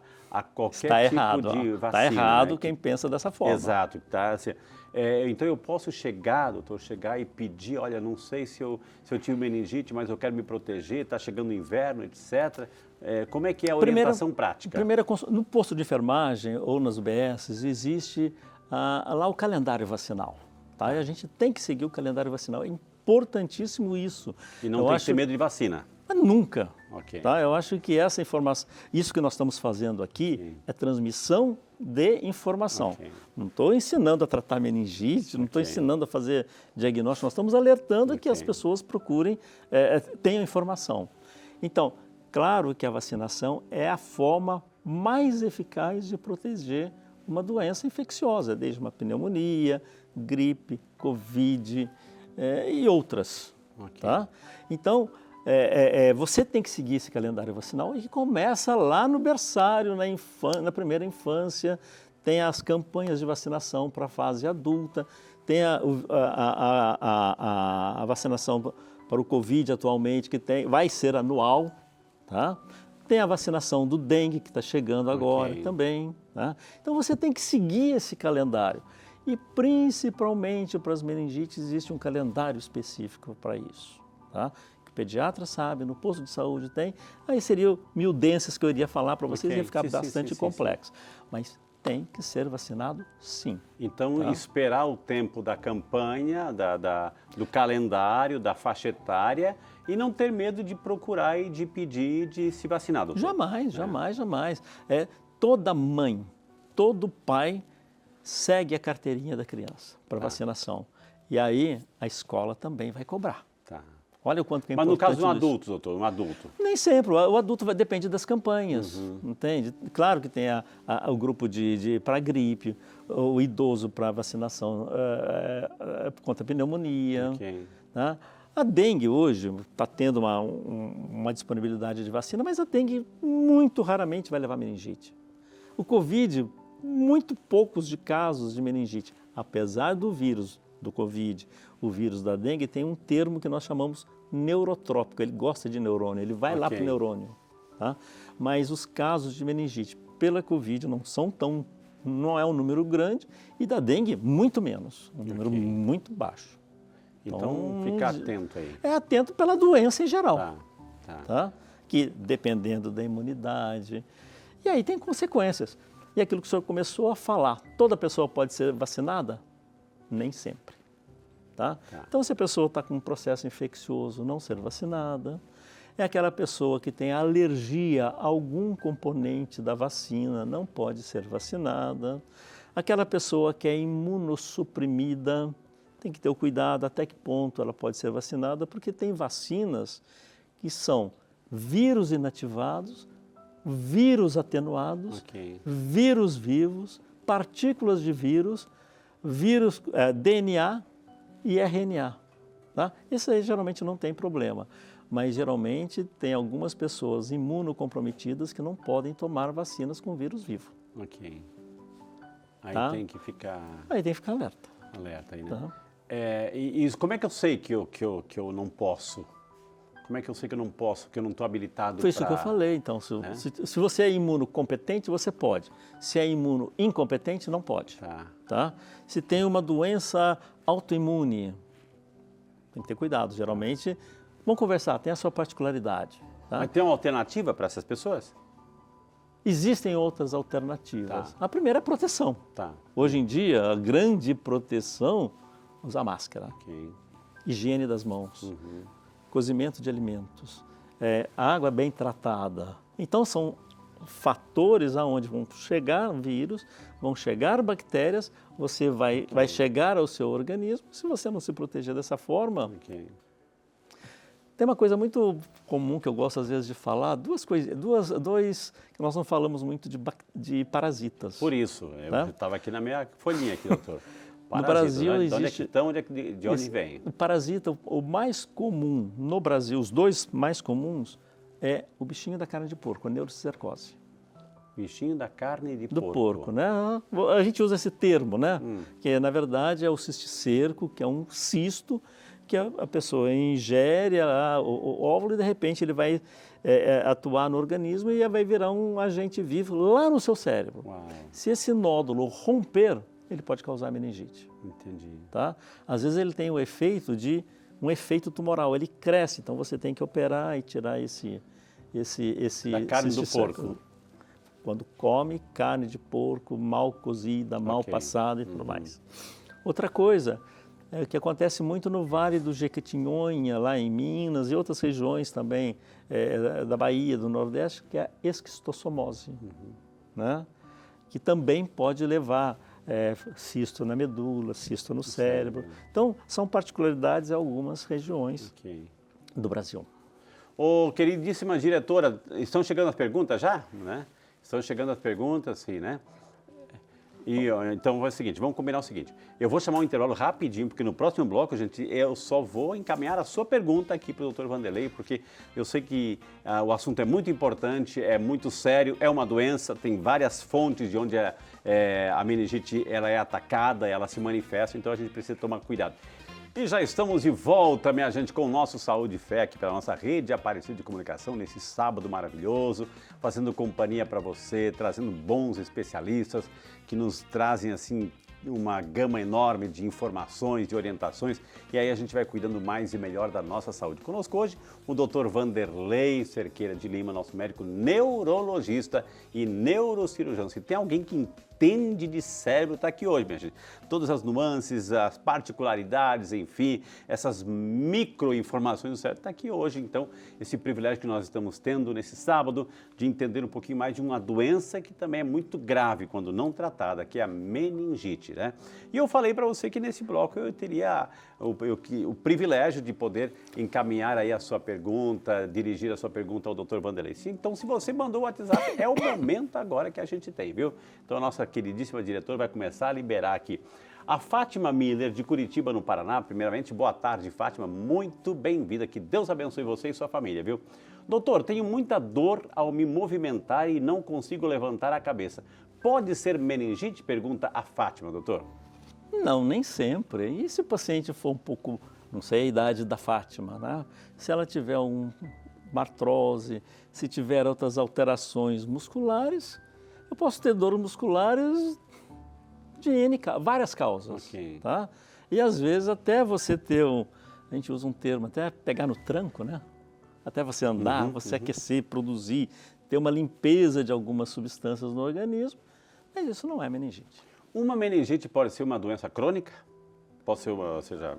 qualquer tipo de vacina. Está errado, né? Quem pensa dessa forma. Exato. Tá, assim, então eu posso chegar, doutor, e pedir, olha, não sei se eu tive meningite, mas eu quero me proteger, está chegando o inverno, etc. Como é que é a orientação prática? No posto de enfermagem ou nas UBSs existe lá o calendário vacinal. Tá? E a gente tem que seguir o calendário vacinal. É importantíssimo isso. E não tem que ter medo de vacina? Mas nunca. Okay. Tá? Eu acho que essa informação, isso que nós estamos fazendo aqui é transmissão de informação. Okay. Não estou ensinando a tratar meningite, não estou ensinando a fazer diagnóstico, nós estamos alertando que as pessoas procurem, tenham informação. Então, claro que a vacinação é a forma mais eficaz de proteger uma doença infecciosa, desde uma pneumonia, gripe, Covid e outras. Okay. Tá? Então, você tem que seguir esse calendário vacinal e começa lá no berçário, na primeira infância, tem as campanhas de vacinação para a fase adulta, tem a vacinação para o Covid atualmente, que vai ser anual, tá? Tem a vacinação do dengue, que está chegando agora também. Tá? Então, você tem que seguir esse calendário. E, principalmente para as meningites, existe um calendário específico para isso. Tá? Que o pediatra sabe, no posto de saúde tem. Aí seriam miudências que eu iria falar para vocês, ia ficar bastante complexo. Mas tem que ser vacinado, sim. Então, esperar o tempo da campanha, do calendário, da faixa etária e não ter medo de procurar e de pedir de se vacinar, doutor. Jamais. Toda mãe, todo pai segue a carteirinha da criança para vacinação. E aí a escola também vai cobrar. Tá. Olha o quanto que é importante. Mas no caso de um isso. adulto, doutor, um adulto? Nem sempre. O adulto depende das campanhas, entende? Claro que tem o grupo para gripe, o idoso para vacinação contra a pneumonia. Okay. Tá? A dengue hoje está tendo uma disponibilidade de vacina, mas a dengue muito raramente vai levar meningite. O Covid, muito poucos de casos de meningite. Apesar do vírus do Covid, o vírus da dengue tem um termo que nós chamamos neurotrópico. Ele gosta de neurônio, ele vai lá para o neurônio. Tá? Mas os casos de meningite pela Covid não é um número grande e da dengue muito menos, um número muito baixo. Então, ficar atento aí. Atento pela doença em geral. Tá. Que dependendo da imunidade. E aí tem consequências. E aquilo que o senhor começou a falar, toda pessoa pode ser vacinada? Nem sempre. Tá? Então, se a pessoa está com um processo infeccioso, não ser vacinada. É aquela pessoa que tem alergia a algum componente da vacina, não pode ser vacinada. Aquela pessoa que é imunossuprimida, tem que ter o cuidado até que ponto ela pode ser vacinada, porque tem vacinas que são vírus inativados, vírus atenuados, vírus vivos, partículas de vírus, DNA e RNA. Tá? Isso aí geralmente não tem problema, mas geralmente tem algumas pessoas imunocomprometidas que não podem tomar vacinas com vírus vivo. Ok. Aí tem que ficar... Aí tem que ficar alerta. Alerta aí, né? E como é que eu sei que eu não posso? Como é que eu sei que eu não posso, que eu não estou habilitado? Foi isso que eu falei, então. Se você é imunocompetente, você pode. Se é imunoincompetente, não pode. Tá? Se tem uma doença autoimune, tem que ter cuidado. Geralmente, vamos conversar, tem a sua particularidade. Tá? Mas tem uma alternativa para essas pessoas? Existem outras alternativas. A primeira é a proteção. Hoje em dia, a grande proteção, usar máscara, higiene das mãos, cozimento de alimentos, água bem tratada. Então, são fatores aonde vão chegar vírus, vão chegar bactérias, você vai chegar ao seu organismo. Se você não se proteger dessa forma... Ok. Tem uma coisa muito comum que eu gosto às vezes de falar, dois que nós não falamos muito de parasitas. Por isso, eu estava aqui na minha folhinha aqui, doutor. No Brasil né? existe... De onde vem? O parasita, o mais comum no Brasil, os dois mais comuns, é o bichinho da carne de porco, a neurocicercose. Bichinho da carne de Do porco. porco, né? A gente usa esse termo, né? Que na verdade é o cisticerco, que é um cisto que a pessoa ingere o óvulo e de repente ele vai atuar no organismo e vai virar um agente vivo lá no seu cérebro. Uau. Se esse nódulo romper, ele pode causar meningite. Entendi. Tá? Às vezes ele tem o efeito um efeito tumoral, ele cresce, então você tem que operar e tirar esse Da carne do cisticerco. porco. Quando come carne de porco mal cozida, mal passada e tudo mais. Outra coisa que acontece muito no Vale do Jequitinhonha, lá em Minas e outras regiões também da Bahia, do Nordeste, que é a esquistossomose, né? Que também pode levar cisto na medula, cisto no cérebro. Então, são particularidades em algumas regiões do Brasil. Ô, queridíssima diretora, estão chegando as perguntas já? Né? Estão chegando as perguntas, sim, né? E, então, é o seguinte, vamos combinar o seguinte. Eu vou chamar um intervalo rapidinho, porque no próximo bloco, gente, eu só vou encaminhar a sua pergunta aqui para o Dr. Vanderlei, porque eu sei que o assunto é muito importante, é muito sério, é uma doença, tem várias fontes de onde a meningite ela é atacada, ela se manifesta, então a gente precisa tomar cuidado. E já estamos de volta, minha gente, com o nosso Saúde e Fé aqui pela nossa rede Aparecida de Comunicação, nesse sábado maravilhoso, fazendo companhia para você, trazendo bons especialistas que nos trazem, assim, uma gama enorme de informações, de orientações, e aí a gente vai cuidando mais e melhor da nossa saúde. Conosco hoje, o Dr. Vanderlei Cerqueira de Lima, nosso médico neurologista e neurocirurgião. Se tem alguém que entende de cérebro, está aqui hoje, minha gente. Todas as nuances, as particularidades, enfim, essas micro-informações do cérebro, está aqui hoje. Então, esse privilégio que nós estamos tendo nesse sábado de entender um pouquinho mais de uma doença que também é muito grave quando não tratada, que é a meningite, né? E eu falei para você que nesse bloco eu teria o privilégio de poder encaminhar aí a sua pergunta, dirigir a sua pergunta ao Dr. Vanderlei. Então, se você mandou o WhatsApp, é o momento agora que a gente tem, viu? Então, a nossa queridíssima diretora vai começar a liberar aqui. A Fátima Miller, de Curitiba, no Paraná, primeiramente, boa tarde, Fátima, muito bem-vinda, que Deus abençoe você e sua família, viu? Doutor, tenho muita dor ao me movimentar e não consigo levantar a cabeça. Pode ser meningite? Pergunta a Fátima, doutor. Não, nem sempre. E se o paciente for um pouco, não sei a idade da Fátima, né? Se ela tiver uma artrose, se tiver outras alterações musculares, eu posso ter dores musculares de várias causas, tá? E às vezes até você ter a gente usa um termo, até pegar no tranco, né? Até você andar, você aquecer, produzir, ter uma limpeza de algumas substâncias no organismo, mas isso não é meningite. Uma meningite pode ser uma doença crônica? Pode ser ou seja,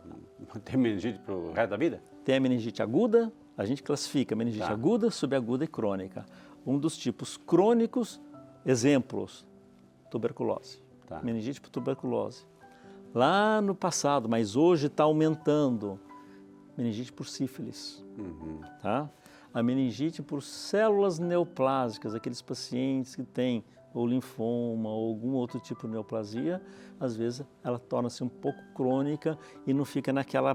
ter meningite para o resto da vida? Tem a meningite aguda, a gente classifica meningite aguda, subaguda e crônica. Um dos tipos crônicos, exemplos, tuberculose. Meningite por tuberculose. Lá no passado, mas hoje está aumentando, meningite por sífilis. Tá? A meningite por células neoplásicas, aqueles pacientes que têm ou linfoma ou algum outro tipo de neoplasia, às vezes ela torna-se um pouco crônica e não fica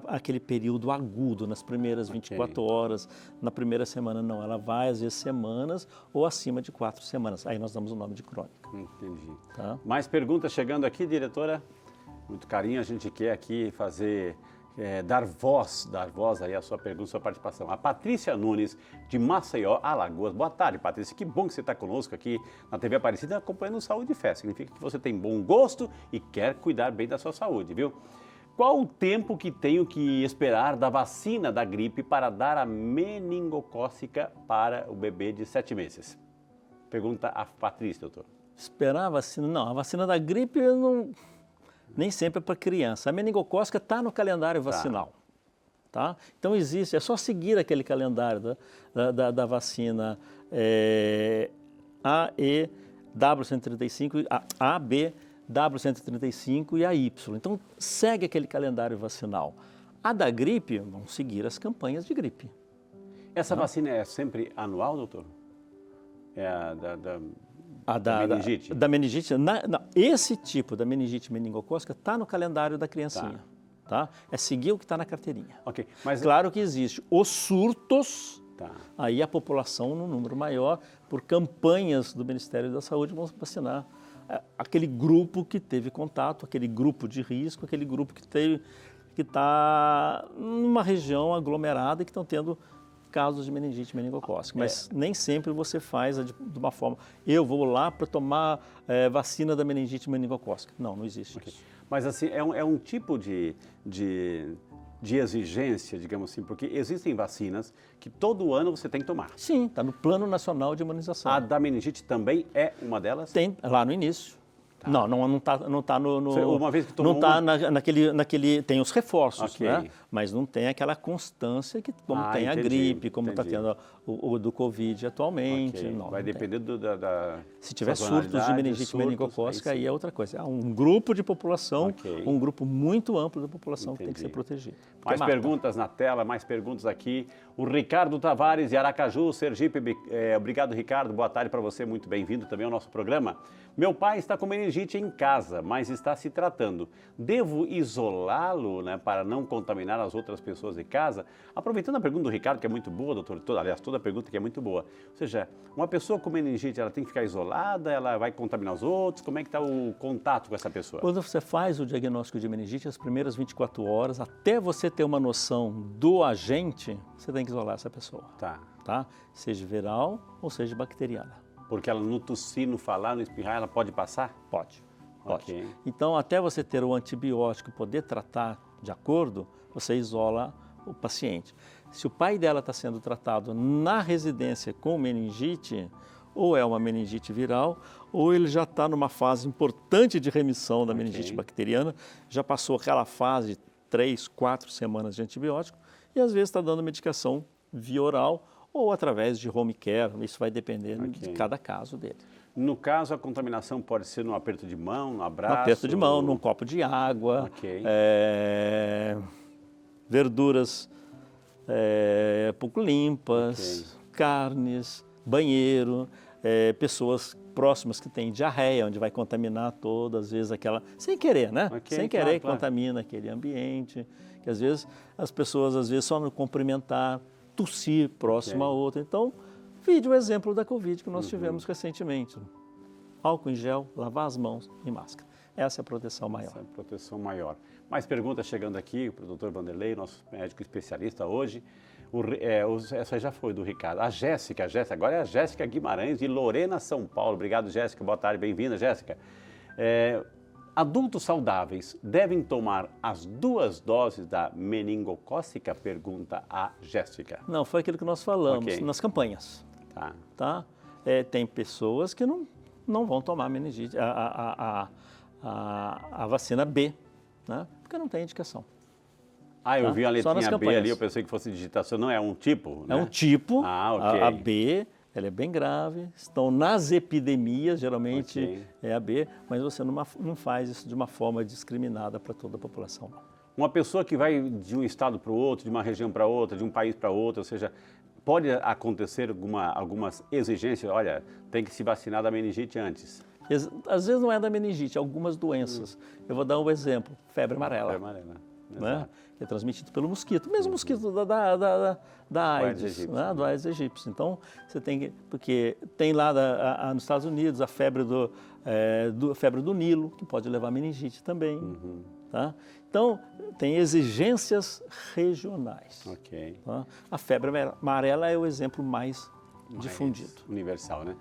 aquele período agudo, nas primeiras 24 horas, na primeira semana não, ela vai às vezes semanas ou acima de 4 semanas, aí nós damos o nome de crônica. Entendi. Tá? Mais perguntas chegando aqui, diretora? Muito carinho, a gente quer aqui fazer... dar voz aí à sua pergunta, à sua participação. A Patrícia Nunes, de Maceió, Alagoas. Boa tarde, Patrícia. Que bom que você está conosco aqui na TV Aparecida acompanhando o Saúde e Fé. Significa que você tem bom gosto e quer cuidar bem da sua saúde, viu? Qual o tempo que tenho que esperar da vacina da gripe para dar a meningocócica para o bebê de 7 meses? Pergunta a Patrícia, doutor. Esperar a vacina? Não, a vacina da gripe não... Nem sempre é para criança. A meningocócica está no calendário vacinal. Tá? Então existe, é só seguir aquele calendário da vacina AEW135, a B, W135 e a Y. Então, segue aquele calendário vacinal. A da gripe, vão seguir as campanhas de gripe. Essa vacina é sempre anual, doutor? É da meningite? Da meningite, esse tipo da meningite meningocócica está no calendário da criancinha. Tá? É seguir o que está na carteirinha. Ok, mas... Claro que existe os surtos, Tá. aí a população, num número maior, por campanhas do Ministério da Saúde, vão vacinar aquele grupo que teve contato, aquele grupo de risco, aquele grupo que está numa região aglomerada e que estão tendo casos de meningite meningocócica. Mas nem sempre você faz de uma forma, eu vou lá para tomar vacina da meningite meningocócica. Não existe isso. Mas assim, é um tipo de exigência, digamos assim, porque existem vacinas que todo ano você tem que tomar. Sim, está no Plano Nacional de Imunização. A da meningite também é uma delas? Tem, lá no início. Tá. Não está no... Uma vez que tomou não está naquele... Tem os reforços, okay, né? Mas não tem aquela constância que como tem a gripe, como está tendo o do Covid atualmente. Okay. Não, vai não depender da Se tiver surtos de meningite meningocócica, aí é outra coisa. É um grupo de população, um grupo muito amplo da população que tem que ser protegido. Mais perguntas na tela, mais perguntas aqui. O Ricardo Tavares, de Aracaju, Sergipe. Obrigado, Ricardo. Boa tarde para você. Muito bem-vindo também ao nosso programa. Meu pai está com meningite em casa, mas está se tratando. Devo isolá-lo, né, para não contaminar as outras pessoas de casa? Aproveitando a pergunta do Ricardo, que é muito boa, doutor, aliás, toda a pergunta que é muito boa. Ou seja, uma pessoa com meningite, ela tem que ficar isolada, ela vai contaminar os outros? Como é que está o contato com essa pessoa? Quando você faz o diagnóstico de meningite, as primeiras 24 horas, até você ter uma noção do agente, você tem que isolar essa pessoa. Tá? Seja viral ou seja bacteriana. Porque ela no tossir, no falar, no espirrar, ela pode passar? Pode. Okay. Então, até você ter o antibiótico e poder tratar de acordo, você isola o paciente. Se o pai dela está sendo tratado na residência com meningite, ou é uma meningite viral, ou ele já está numa fase importante de remissão da meningite bacteriana, já passou aquela fase de 3, 4 semanas de antibiótico, e às vezes está dando medicação via oral, ou através de home care, isso vai depender de cada caso dele. No caso, a contaminação pode ser no aperto de mão, no abraço? No aperto de mão, num copo de água, verduras pouco limpas, carnes, banheiro, pessoas próximas que têm diarreia, onde vai contaminar todas, às vezes aquela... Sem querer, né? Sem querer contamina aquele ambiente, que às vezes as pessoas, só no cumprimentar, tossir próximo a outra. Então, vide o exemplo da Covid que nós tivemos recentemente. Álcool em gel, lavar as mãos e máscara. Essa é a proteção maior. Essa é a proteção maior. Mais perguntas chegando aqui para o Dr. Vanderlei, nosso médico especialista hoje. Essa já foi do Ricardo. A Jéssica, agora é a Jéssica Guimarães, de Lorena, São Paulo. Obrigado, Jéssica. Boa tarde, bem-vinda, Jéssica. Adultos saudáveis devem tomar as 2 doses da meningocócica? Pergunta a Jéssica. Não, foi aquilo que nós falamos nas campanhas. Tá? Tem pessoas que não vão tomar meningite, a vacina B, né? Porque não tem indicação. Eu vi a letrinha B ali, eu pensei que fosse digitação. Não, é um tipo, né? É um tipo, ok. A B, ela é bem grave, estão nas epidemias, geralmente é a B, mas você não faz isso de uma forma discriminada para toda a população, não. Uma pessoa que vai de um estado para o outro, de uma região para outra, de um país para outro, ou seja, pode acontecer algumas exigências? Olha, tem que se vacinar da meningite antes. Às vezes não é da meningite, algumas doenças. Eu vou dar um exemplo, febre amarela. Febre amarela, né? Que é transmitido pelo mosquito, mesmo mosquito da AIDS, né? Do Aedes aegypti. Então, você tem que, porque tem lá nos Estados Unidos a febre do Nilo, que pode levar a meningite também. Tá? Então, tem exigências regionais. Tá? A febre amarela é o exemplo mais difundido. Universal, né?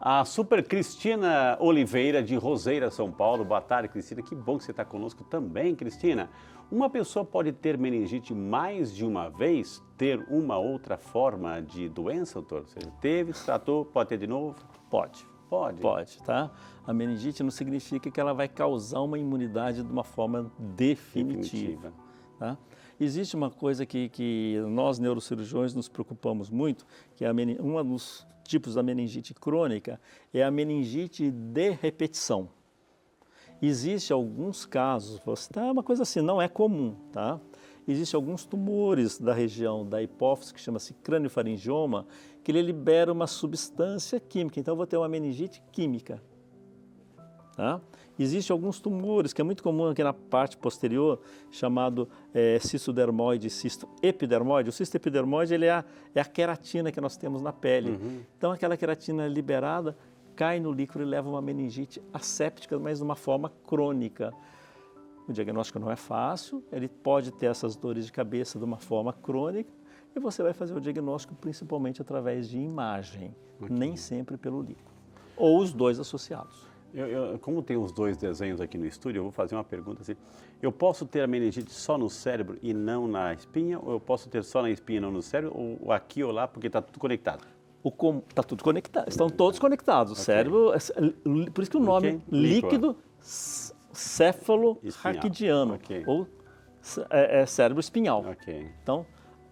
A Super Cristina Oliveira, de Roseira, São Paulo. Boa tarde, Cristina. Que bom que você está conosco também, Cristina. Uma pessoa pode ter meningite mais de uma vez, ter uma outra forma de doença, doutor? Ou seja, teve, tratou, pode ter de novo? Pode. Pode, tá? A meningite não significa que ela vai causar uma imunidade de uma forma definitiva. Tá? Existe uma coisa que nós, neurocirurgiões, nos preocupamos muito, que é uma dos tipos da meningite crônica é a meningite de repetição. Existem alguns casos, é uma coisa assim, não é comum, tá? Existem alguns tumores da região da hipófise, que chama-se craniofaringioma, que ele libera uma substância química, então eu vou ter uma meningite química. Tá? Existem alguns tumores, que é muito comum aqui na parte posterior, chamado cistodermoide e cisto epidermoide. O cisto epidermoide ele é a queratina que nós temos na pele. Então aquela queratina liberada cai no líquor e leva uma meningite asséptica, mas de uma forma crônica. O diagnóstico não é fácil, ele pode ter essas dores de cabeça de uma forma crônica e você vai fazer o diagnóstico principalmente através de imagem, nem sempre pelo líquor, ou os dois associados. Como tem os dois desenhos aqui no estúdio, eu vou fazer uma pergunta assim. Eu posso ter a meningite só no cérebro e não na espinha? Ou eu posso ter só na espinha e não no cérebro? Ou aqui ou lá, porque está tudo conectado? Está tudo conectado, estão todos conectados. O cérebro, por isso que o nome líquido céfalo-raquidiano, ou cérebro espinhal. Então,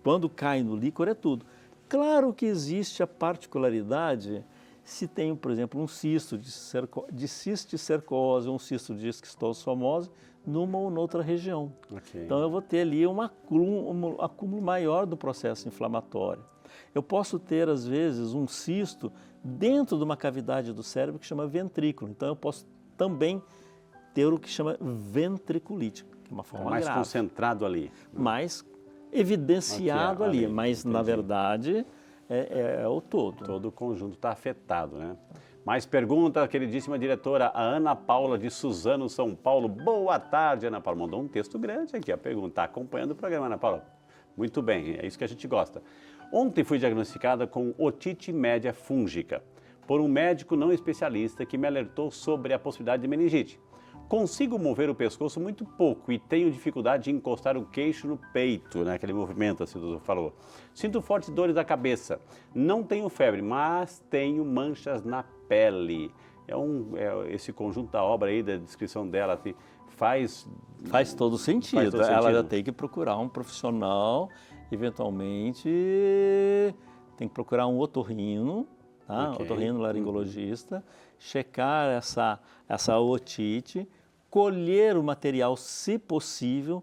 quando cai no líquor é tudo. Claro que existe a particularidade se tem, por exemplo, um cisto de cisticercose, um cisto de esquistossomose numa ou noutra região. Então eu vou ter ali um acúmulo maior do processo inflamatório. Eu posso ter, às vezes, um cisto dentro de uma cavidade do cérebro que chama ventrículo. Então eu posso também ter o que chama ventriculite, que é uma forma mais grave. Concentrado ali. Mais evidenciado ali, mas na verdade é o todo. Todo o conjunto está afetado, né? Mais pergunta, queridíssima diretora, a Ana Paula de Suzano, São Paulo. Boa tarde, Ana Paula. Mandou um texto grande aqui, a pergunta. Está acompanhando o programa, Ana Paula? Muito bem, é isso que a gente gosta. Ontem fui diagnosticada com otite média fúngica por um médico não especialista que me alertou sobre a possibilidade de meningite. Consigo mover o pescoço muito pouco e tenho dificuldade de encostar o queixo no peito, né? Aquele movimento, assim, o doutor falou. Sinto fortes dores da cabeça. Não tenho febre, mas tenho manchas na pele. Esse conjunto da obra aí, da descrição dela, assim, faz todo sentido. Faz todo sentido. Ela já tem que procurar um profissional, eventualmente tem que procurar um otorrino, tá? Otorrino-laringologista, checar essa otite, colher o material, se possível,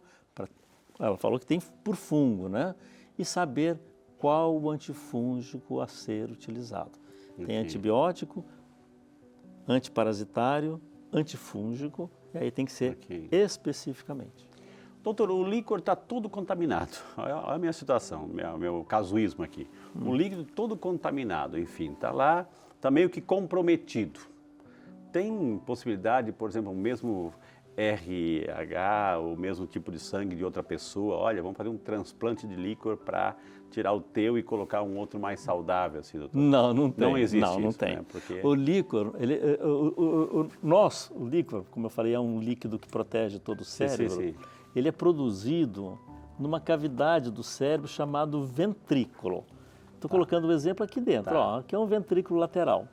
ela falou que tem por fungo, né? E saber qual o antifúngico a ser utilizado. Tem antibiótico, antiparasitário, antifúngico, e aí tem que ser especificamente. Doutor, o líquor está todo contaminado. Olha a minha situação, meu casuísmo aqui. O líquido todo contaminado, enfim, está lá, está meio que comprometido. Tem possibilidade, por exemplo, o mesmo RH, o mesmo tipo de sangue de outra pessoa, olha, vamos fazer um transplante de líquor para tirar o teu e colocar um outro mais saudável, assim, doutor? Não tem. Não existe não isso, tem. Né? Porque... O líquor, o líquor, como eu falei, é um líquido que protege todo o cérebro. Sim. Ele é produzido numa cavidade do cérebro chamado ventrículo. Estou colocando o exemplo aqui dentro, ó, que é um ventrículo lateral.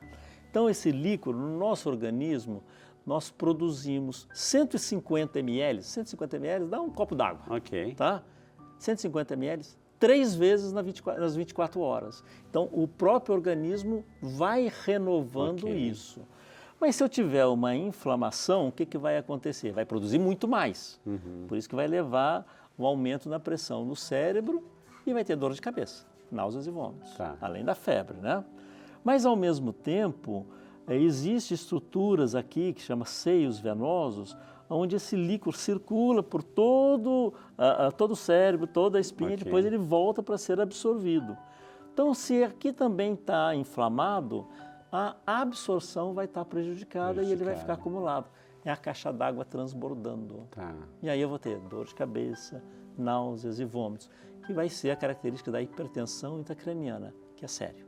Então, esse líquor, no nosso organismo, nós produzimos 150 ml, 150 ml dá um copo d'água, tá? 150 ml 3 vezes nas 24 horas. Então, o próprio organismo vai renovando isso. Mas se eu tiver uma inflamação, o que vai acontecer? Vai produzir muito mais. Por isso que vai levar um aumento na pressão no cérebro e vai ter dor de cabeça, náuseas e vômitos, além da febre, né? Mas, ao mesmo tempo, existem estruturas aqui que chama seios venosos, onde esse líquor circula por todo o cérebro, toda a espinha, e depois ele volta para ser absorvido. Então, se aqui também está inflamado, a absorção vai estar prejudicada e ele vai ficar acumulado. É a caixa d'água transbordando. E aí eu vou ter dor de cabeça, náuseas e vômitos, que vai ser a característica da hipertensão intracraniana, que é sério.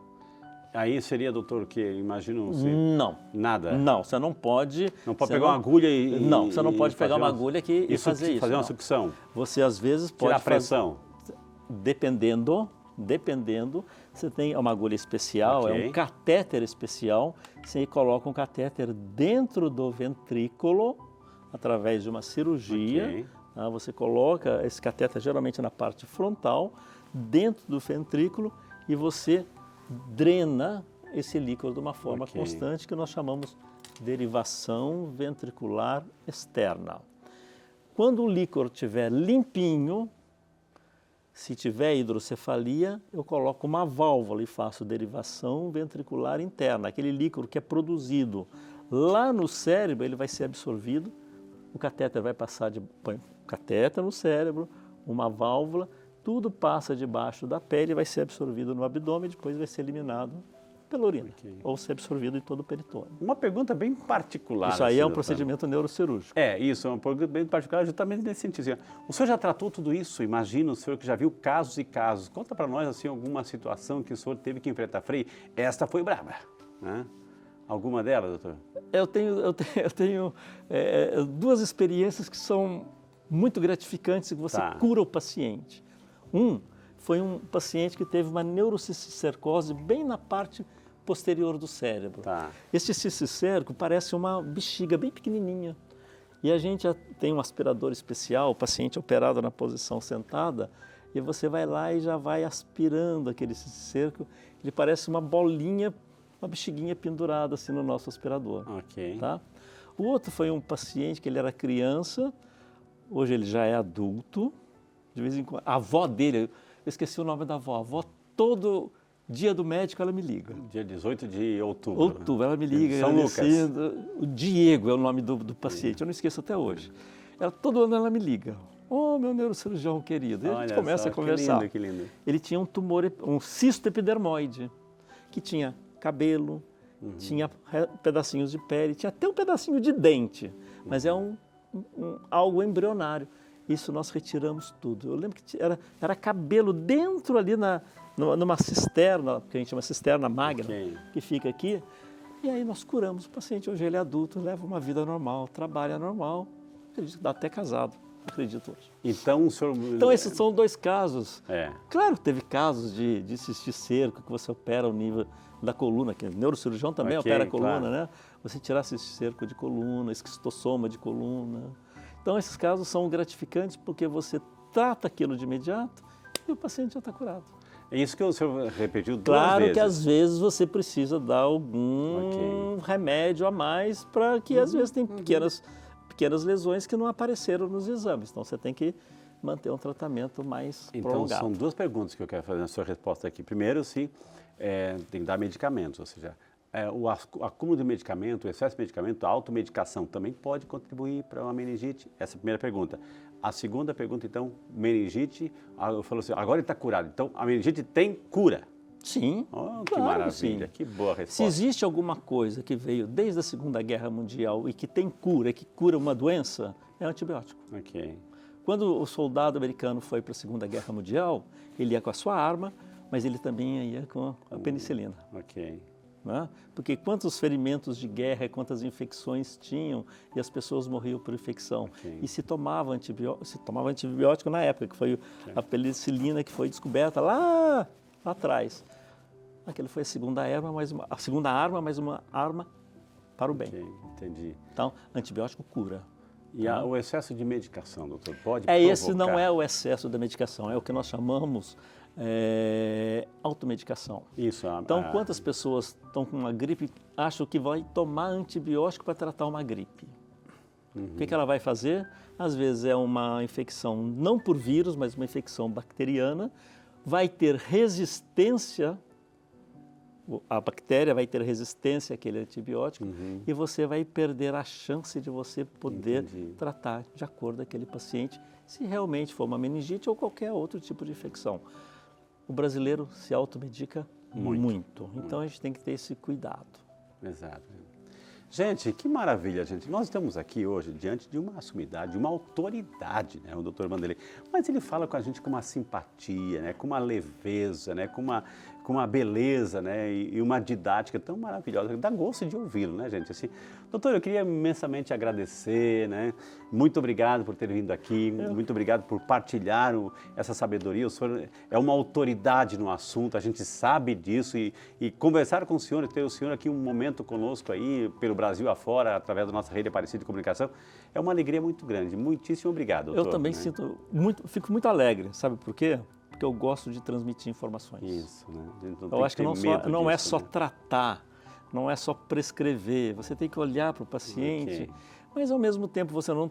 Aí seria, doutor, o que? Imagino Não. Nada? Não, você não pode... Não pode pegar uma agulha e... Não, você não pode pegar uma agulha aqui e fazer isso. Fazer uma sucção? Você, às vezes, pode... Tirar a pressão? Dependendo, você tem uma agulha especial, é um catéter especial, você coloca um catéter dentro do ventrículo, através de uma cirurgia, tá? Você coloca esse catéter geralmente na parte frontal, dentro do ventrículo, e você drena esse líquor de uma forma Ok. constante, que nós chamamos derivação ventricular externa. Quando o líquor estiver limpinho, se tiver hidrocefalia, eu coloco uma válvula e faço derivação ventricular interna. Aquele líquor que é produzido lá no cérebro, ele vai ser absorvido, o catéter vai passar põe um catéter no cérebro, uma válvula, tudo passa debaixo da pele e vai ser absorvido no abdômen e depois vai ser eliminado pela urina, ou ser absorvido em todo o peritônio. Uma pergunta bem particular. Isso aí assim, é um doutor. procedimento neurocirúrgico. Isso é uma pergunta bem particular, justamente nesse sentido. Assim, o senhor já tratou tudo isso? Imagina, o senhor que já viu casos e casos. Conta para nós, assim, alguma situação que o senhor teve que enfrentar. Frei, esta foi braba, né? Alguma delas, doutor? Eu tenho duas experiências que são muito gratificantes e que você cura o paciente. Foi um paciente que teve uma neurocisticercose bem na parte posterior do cérebro. Este cisticerco parece uma bexiga bem pequenininha. E a gente já tem um aspirador especial, o paciente operado na posição sentada, e você vai lá e já vai aspirando aquele cisticerco. Ele parece uma bolinha, uma bexiguinha pendurada assim no nosso aspirador. Tá? O outro foi um paciente que ele era criança, hoje ele já é adulto, de vez em quando, a avó dele, eu esqueci o nome da avó, a avó todo dia do médico ela me liga. Dia 18 de outubro. Outubro, ela me liga. São Lucas. O Diego é o nome do paciente, eu não esqueço até hoje. Todo ano ela me liga. Oh, meu neurocirurgião querido. E a gente começa a conversar. Que lindo. Ele tinha um tumor, um cisto epidermoide, que tinha cabelo, tinha pedacinhos de pele, tinha até um pedacinho de dente, mas é algo embrionário. Isso nós retiramos tudo. Eu lembro que era cabelo dentro ali numa cisterna, que a gente chama cisterna magra, que fica aqui. E aí nós curamos o paciente. Hoje ele é adulto, leva uma vida normal, trabalha normal, acredito que dá até casado, acredito hoje. Então o senhor... Então esses são dois casos. É. Claro que teve casos de cisticerco, que você opera o nível da coluna, que o neurocirurgião também opera a coluna, né? Você tirar cisticerco de coluna, esquistossoma de coluna. Então esses casos são gratificantes porque você trata aquilo de imediato e o paciente já está curado. É isso que o senhor repetiu duas Claro vezes. que às vezes você precisa dar algum remédio a mais para que às vezes tem pequenas lesões que não apareceram nos exames. Então você tem que manter um tratamento mais prolongado. Então são duas perguntas que eu quero fazer na sua resposta aqui. Primeiro, se tem que dar medicamentos, ou seja, o acúmulo de medicamento, o excesso de medicamento, a automedicação também pode contribuir para uma meningite? Essa é a primeira pergunta. A segunda pergunta, então, meningite, eu falo assim, agora ele está curado, então a meningite tem cura? Sim, que claro, maravilha, sim. Que boa resposta. Se existe alguma coisa que veio desde a Segunda Guerra Mundial e que tem cura, que cura uma doença, é o antibiótico. Quando o soldado americano foi para a Segunda Guerra Mundial, ele ia com a sua arma, mas ele também ia com a penicilina. Né? Porque quantos ferimentos de guerra, quantas infecções tinham e as pessoas morriam por infecção. E se tomava antibiótico na época, que foi a penicilina que foi descoberta lá atrás. Aquilo foi a segunda arma, mas uma arma para o bem. Entendi. Então, antibiótico cura. E o excesso de medicação, doutor, pode provocar? Esse não é o excesso da medicação, é o que nós chamamos automedicação. Então, quantas pessoas estão com uma gripe, acham que vai tomar antibiótico para tratar uma gripe? O que ela vai fazer? Às vezes é uma infecção não por vírus, mas uma infecção bacteriana, vai ter resistência, a bactéria vai ter resistência àquele antibiótico e você vai perder a chance de você poder tratar de acordo com aquele paciente, se realmente for uma meningite ou qualquer outro tipo de infecção. O brasileiro se automedica muito. Então a gente tem que ter esse cuidado. Exato. Gente, que maravilha, gente. Nós estamos aqui hoje diante de uma sumidade, de uma autoridade, né, o Dr. Vanderlei. Mas ele fala com a gente com uma simpatia, né, com uma leveza, né, com uma beleza, né, e uma didática tão maravilhosa. Dá gosto de ouvi-lo, né, gente? Assim, doutor, eu queria imensamente agradecer, né? Muito obrigado por ter vindo aqui, muito obrigado por partilhar essa sabedoria. O senhor é uma autoridade no assunto, a gente sabe disso e conversar com o senhor, ter o senhor aqui um momento conosco aí, pelo Brasil afora, através da nossa rede Aparecida de Comunicação, é uma alegria muito grande. Muitíssimo obrigado, doutor. Eu também fico muito alegre, sabe por quê? porque eu gosto de transmitir informações. Isso, né? Eu acho que não é só tratar, não é só prescrever, você tem que olhar para o paciente, mas ao mesmo tempo eu não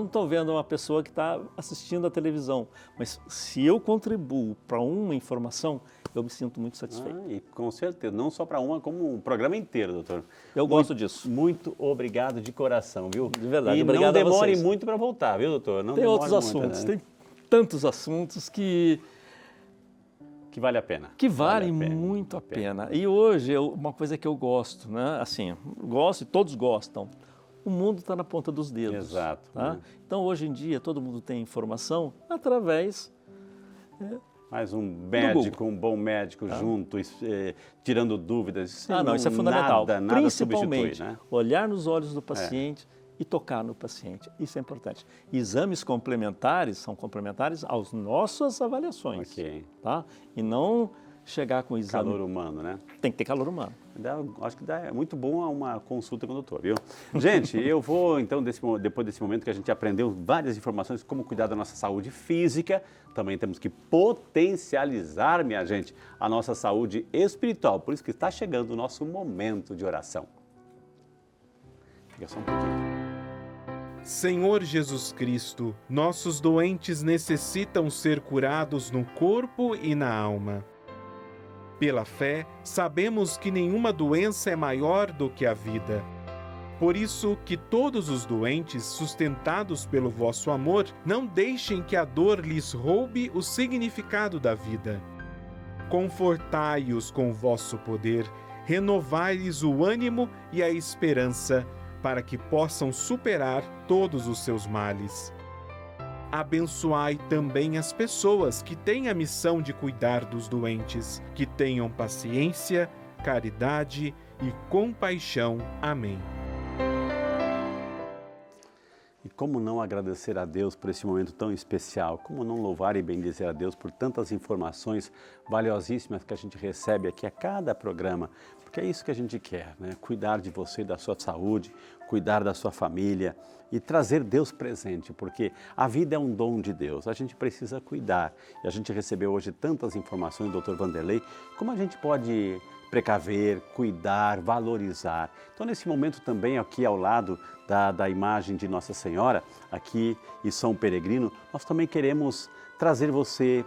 estou vendo uma pessoa que está assistindo a televisão, mas se eu contribuo para uma informação, eu me sinto muito satisfeito. E com certeza, não só para uma, como um programa inteiro, doutor. Eu gosto disso. Muito obrigado de coração, viu? De verdade, e obrigado não demore a vocês. muito para voltar, viu, doutor? Não tem demore outros muito, assuntos, né? tem tantos assuntos que vale a pena. Que valem muito a pena. E hoje, uma coisa que eu gosto, né? Assim, gosto e todos gostam. O mundo está na ponta dos dedos. Exato. Tá? Então, hoje em dia, todo mundo tem informação através... Mais um médico, um bom médico junto, tirando dúvidas. Isso isso é fundamental. Nada Principalmente, substitui, né? olhar nos olhos do paciente e tocar no paciente. Isso é importante. Exames complementares são complementares às nossas avaliações. Tá? E não chegar com exame... Calor humano, né? Tem que ter calor humano. Acho que é muito bom uma consulta com o doutor, viu? Gente, eu vou, então, depois desse momento que a gente aprendeu várias informações como cuidar da nossa saúde física, também temos que potencializar, minha gente, a nossa saúde espiritual. Por isso que está chegando o nosso momento de oração. Fica só um pouquinho. Senhor Jesus Cristo, nossos doentes necessitam ser curados no corpo e na alma. Pela fé, sabemos que nenhuma doença é maior do que a vida. Por isso, que todos os doentes, sustentados pelo vosso amor, não deixem que a dor lhes roube o significado da vida. Confortai-os com vosso poder, renovai-lhes o ânimo e a esperança, para que possam superar todos os seus males. Abençoai também as pessoas que têm a missão de cuidar dos doentes, que tenham paciência, caridade e compaixão. Amém. E como não agradecer a Deus por esse momento tão especial? Como não louvar e bendizer a Deus por tantas informações valiosíssimas que a gente recebe aqui a cada programa? Porque é isso que a gente quer, né? Cuidar de você e da sua saúde, cuidar da sua família e trazer Deus presente, porque a vida é um dom de Deus, a gente precisa cuidar. E a gente recebeu hoje tantas informações do Dr. Vanderlei, como a gente pode precaver, cuidar, valorizar. Então, nesse momento também, aqui ao lado da imagem de Nossa Senhora, aqui em São Peregrino, nós também queremos trazer você,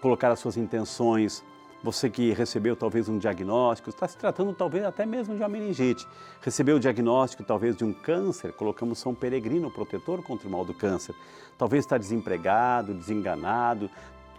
colocar as suas intenções. Você que recebeu talvez um diagnóstico, está se tratando talvez até mesmo de uma meningite. Recebeu o diagnóstico talvez de um câncer, colocamos São Peregrino, protetor contra o mal do câncer. Talvez está desempregado, desenganado.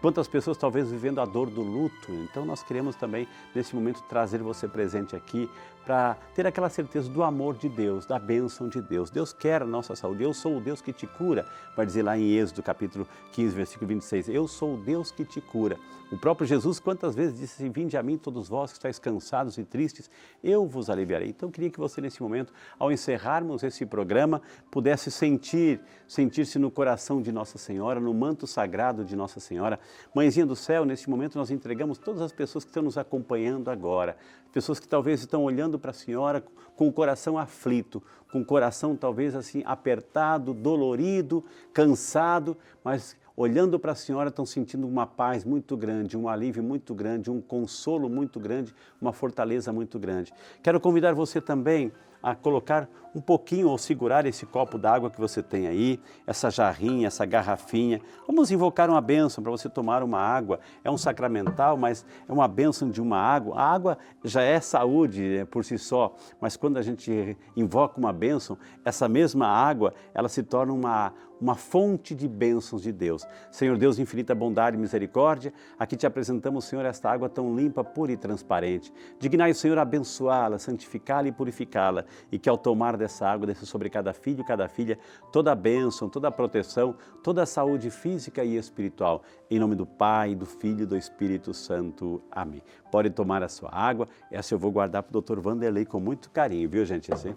Quantas pessoas talvez vivendo a dor do luto. Então nós queremos também, nesse momento, trazer você presente aqui para ter aquela certeza do amor de Deus, da bênção de Deus. Deus quer a nossa saúde. Eu sou o Deus que te cura, vai dizer lá em Êxodo, capítulo 15, versículo 26. Eu sou o Deus que te cura. O próprio Jesus, quantas vezes disse assim, vinde a mim todos vós que estáis cansados e tristes, eu vos aliviarei. Então eu queria que você, nesse momento, ao encerrarmos esse programa, pudesse sentir-se no coração de Nossa Senhora, no manto sagrado de Nossa Senhora. Mãezinha do céu, nesse momento nós entregamos todas as pessoas que estão nos acompanhando agora, pessoas que talvez estão olhando para a Senhora com o coração aflito, com o coração talvez assim apertado, dolorido, cansado, mas olhando para a Senhora estão sentindo uma paz muito grande, um alívio muito grande, um consolo muito grande, uma fortaleza muito grande. Quero convidar você também a colocar um pouquinho ou segurar esse copo d'água que você tem aí, essa jarrinha, essa garrafinha. Vamos invocar uma bênção para você tomar uma água. É um sacramental, mas é uma bênção de uma água. A água já é saúde por si só, mas quando a gente invoca uma bênção, essa mesma água, ela se torna uma fonte de bênçãos de Deus. Senhor Deus, infinita bondade e misericórdia, aqui te apresentamos, Senhor, esta água tão limpa, pura e transparente. Dignai, Senhor, abençoá-la, santificá-la e purificá-la, e que ao tomar dessa água, desça sobre cada filho e cada filha, toda a bênção, toda a proteção, toda a saúde física e espiritual. Em nome do Pai, do Filho e do Espírito Santo. Amém. Pode tomar a sua água, essa eu vou guardar para o Dr. Vanderlei com muito carinho, viu, gente? Assim,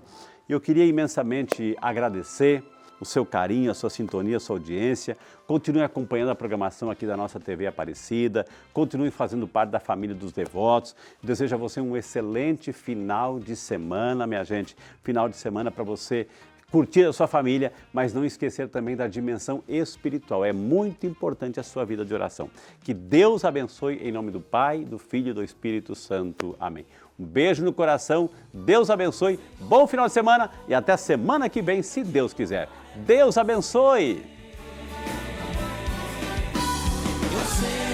eu queria imensamente agradecer o seu carinho, a sua sintonia, a sua audiência. Continue acompanhando a programação aqui da nossa TV Aparecida, continue fazendo parte da família dos devotos. Eu desejo a você um excelente final de semana, minha gente. Final de semana para você curtir a sua família, mas não esquecer também da dimensão espiritual. É muito importante a sua vida de oração. Que Deus abençoe em nome do Pai, do Filho e do Espírito Santo. Amém. Um beijo no coração, Deus abençoe, bom final de semana e até semana que vem, se Deus quiser. Deus abençoe! Eu sei.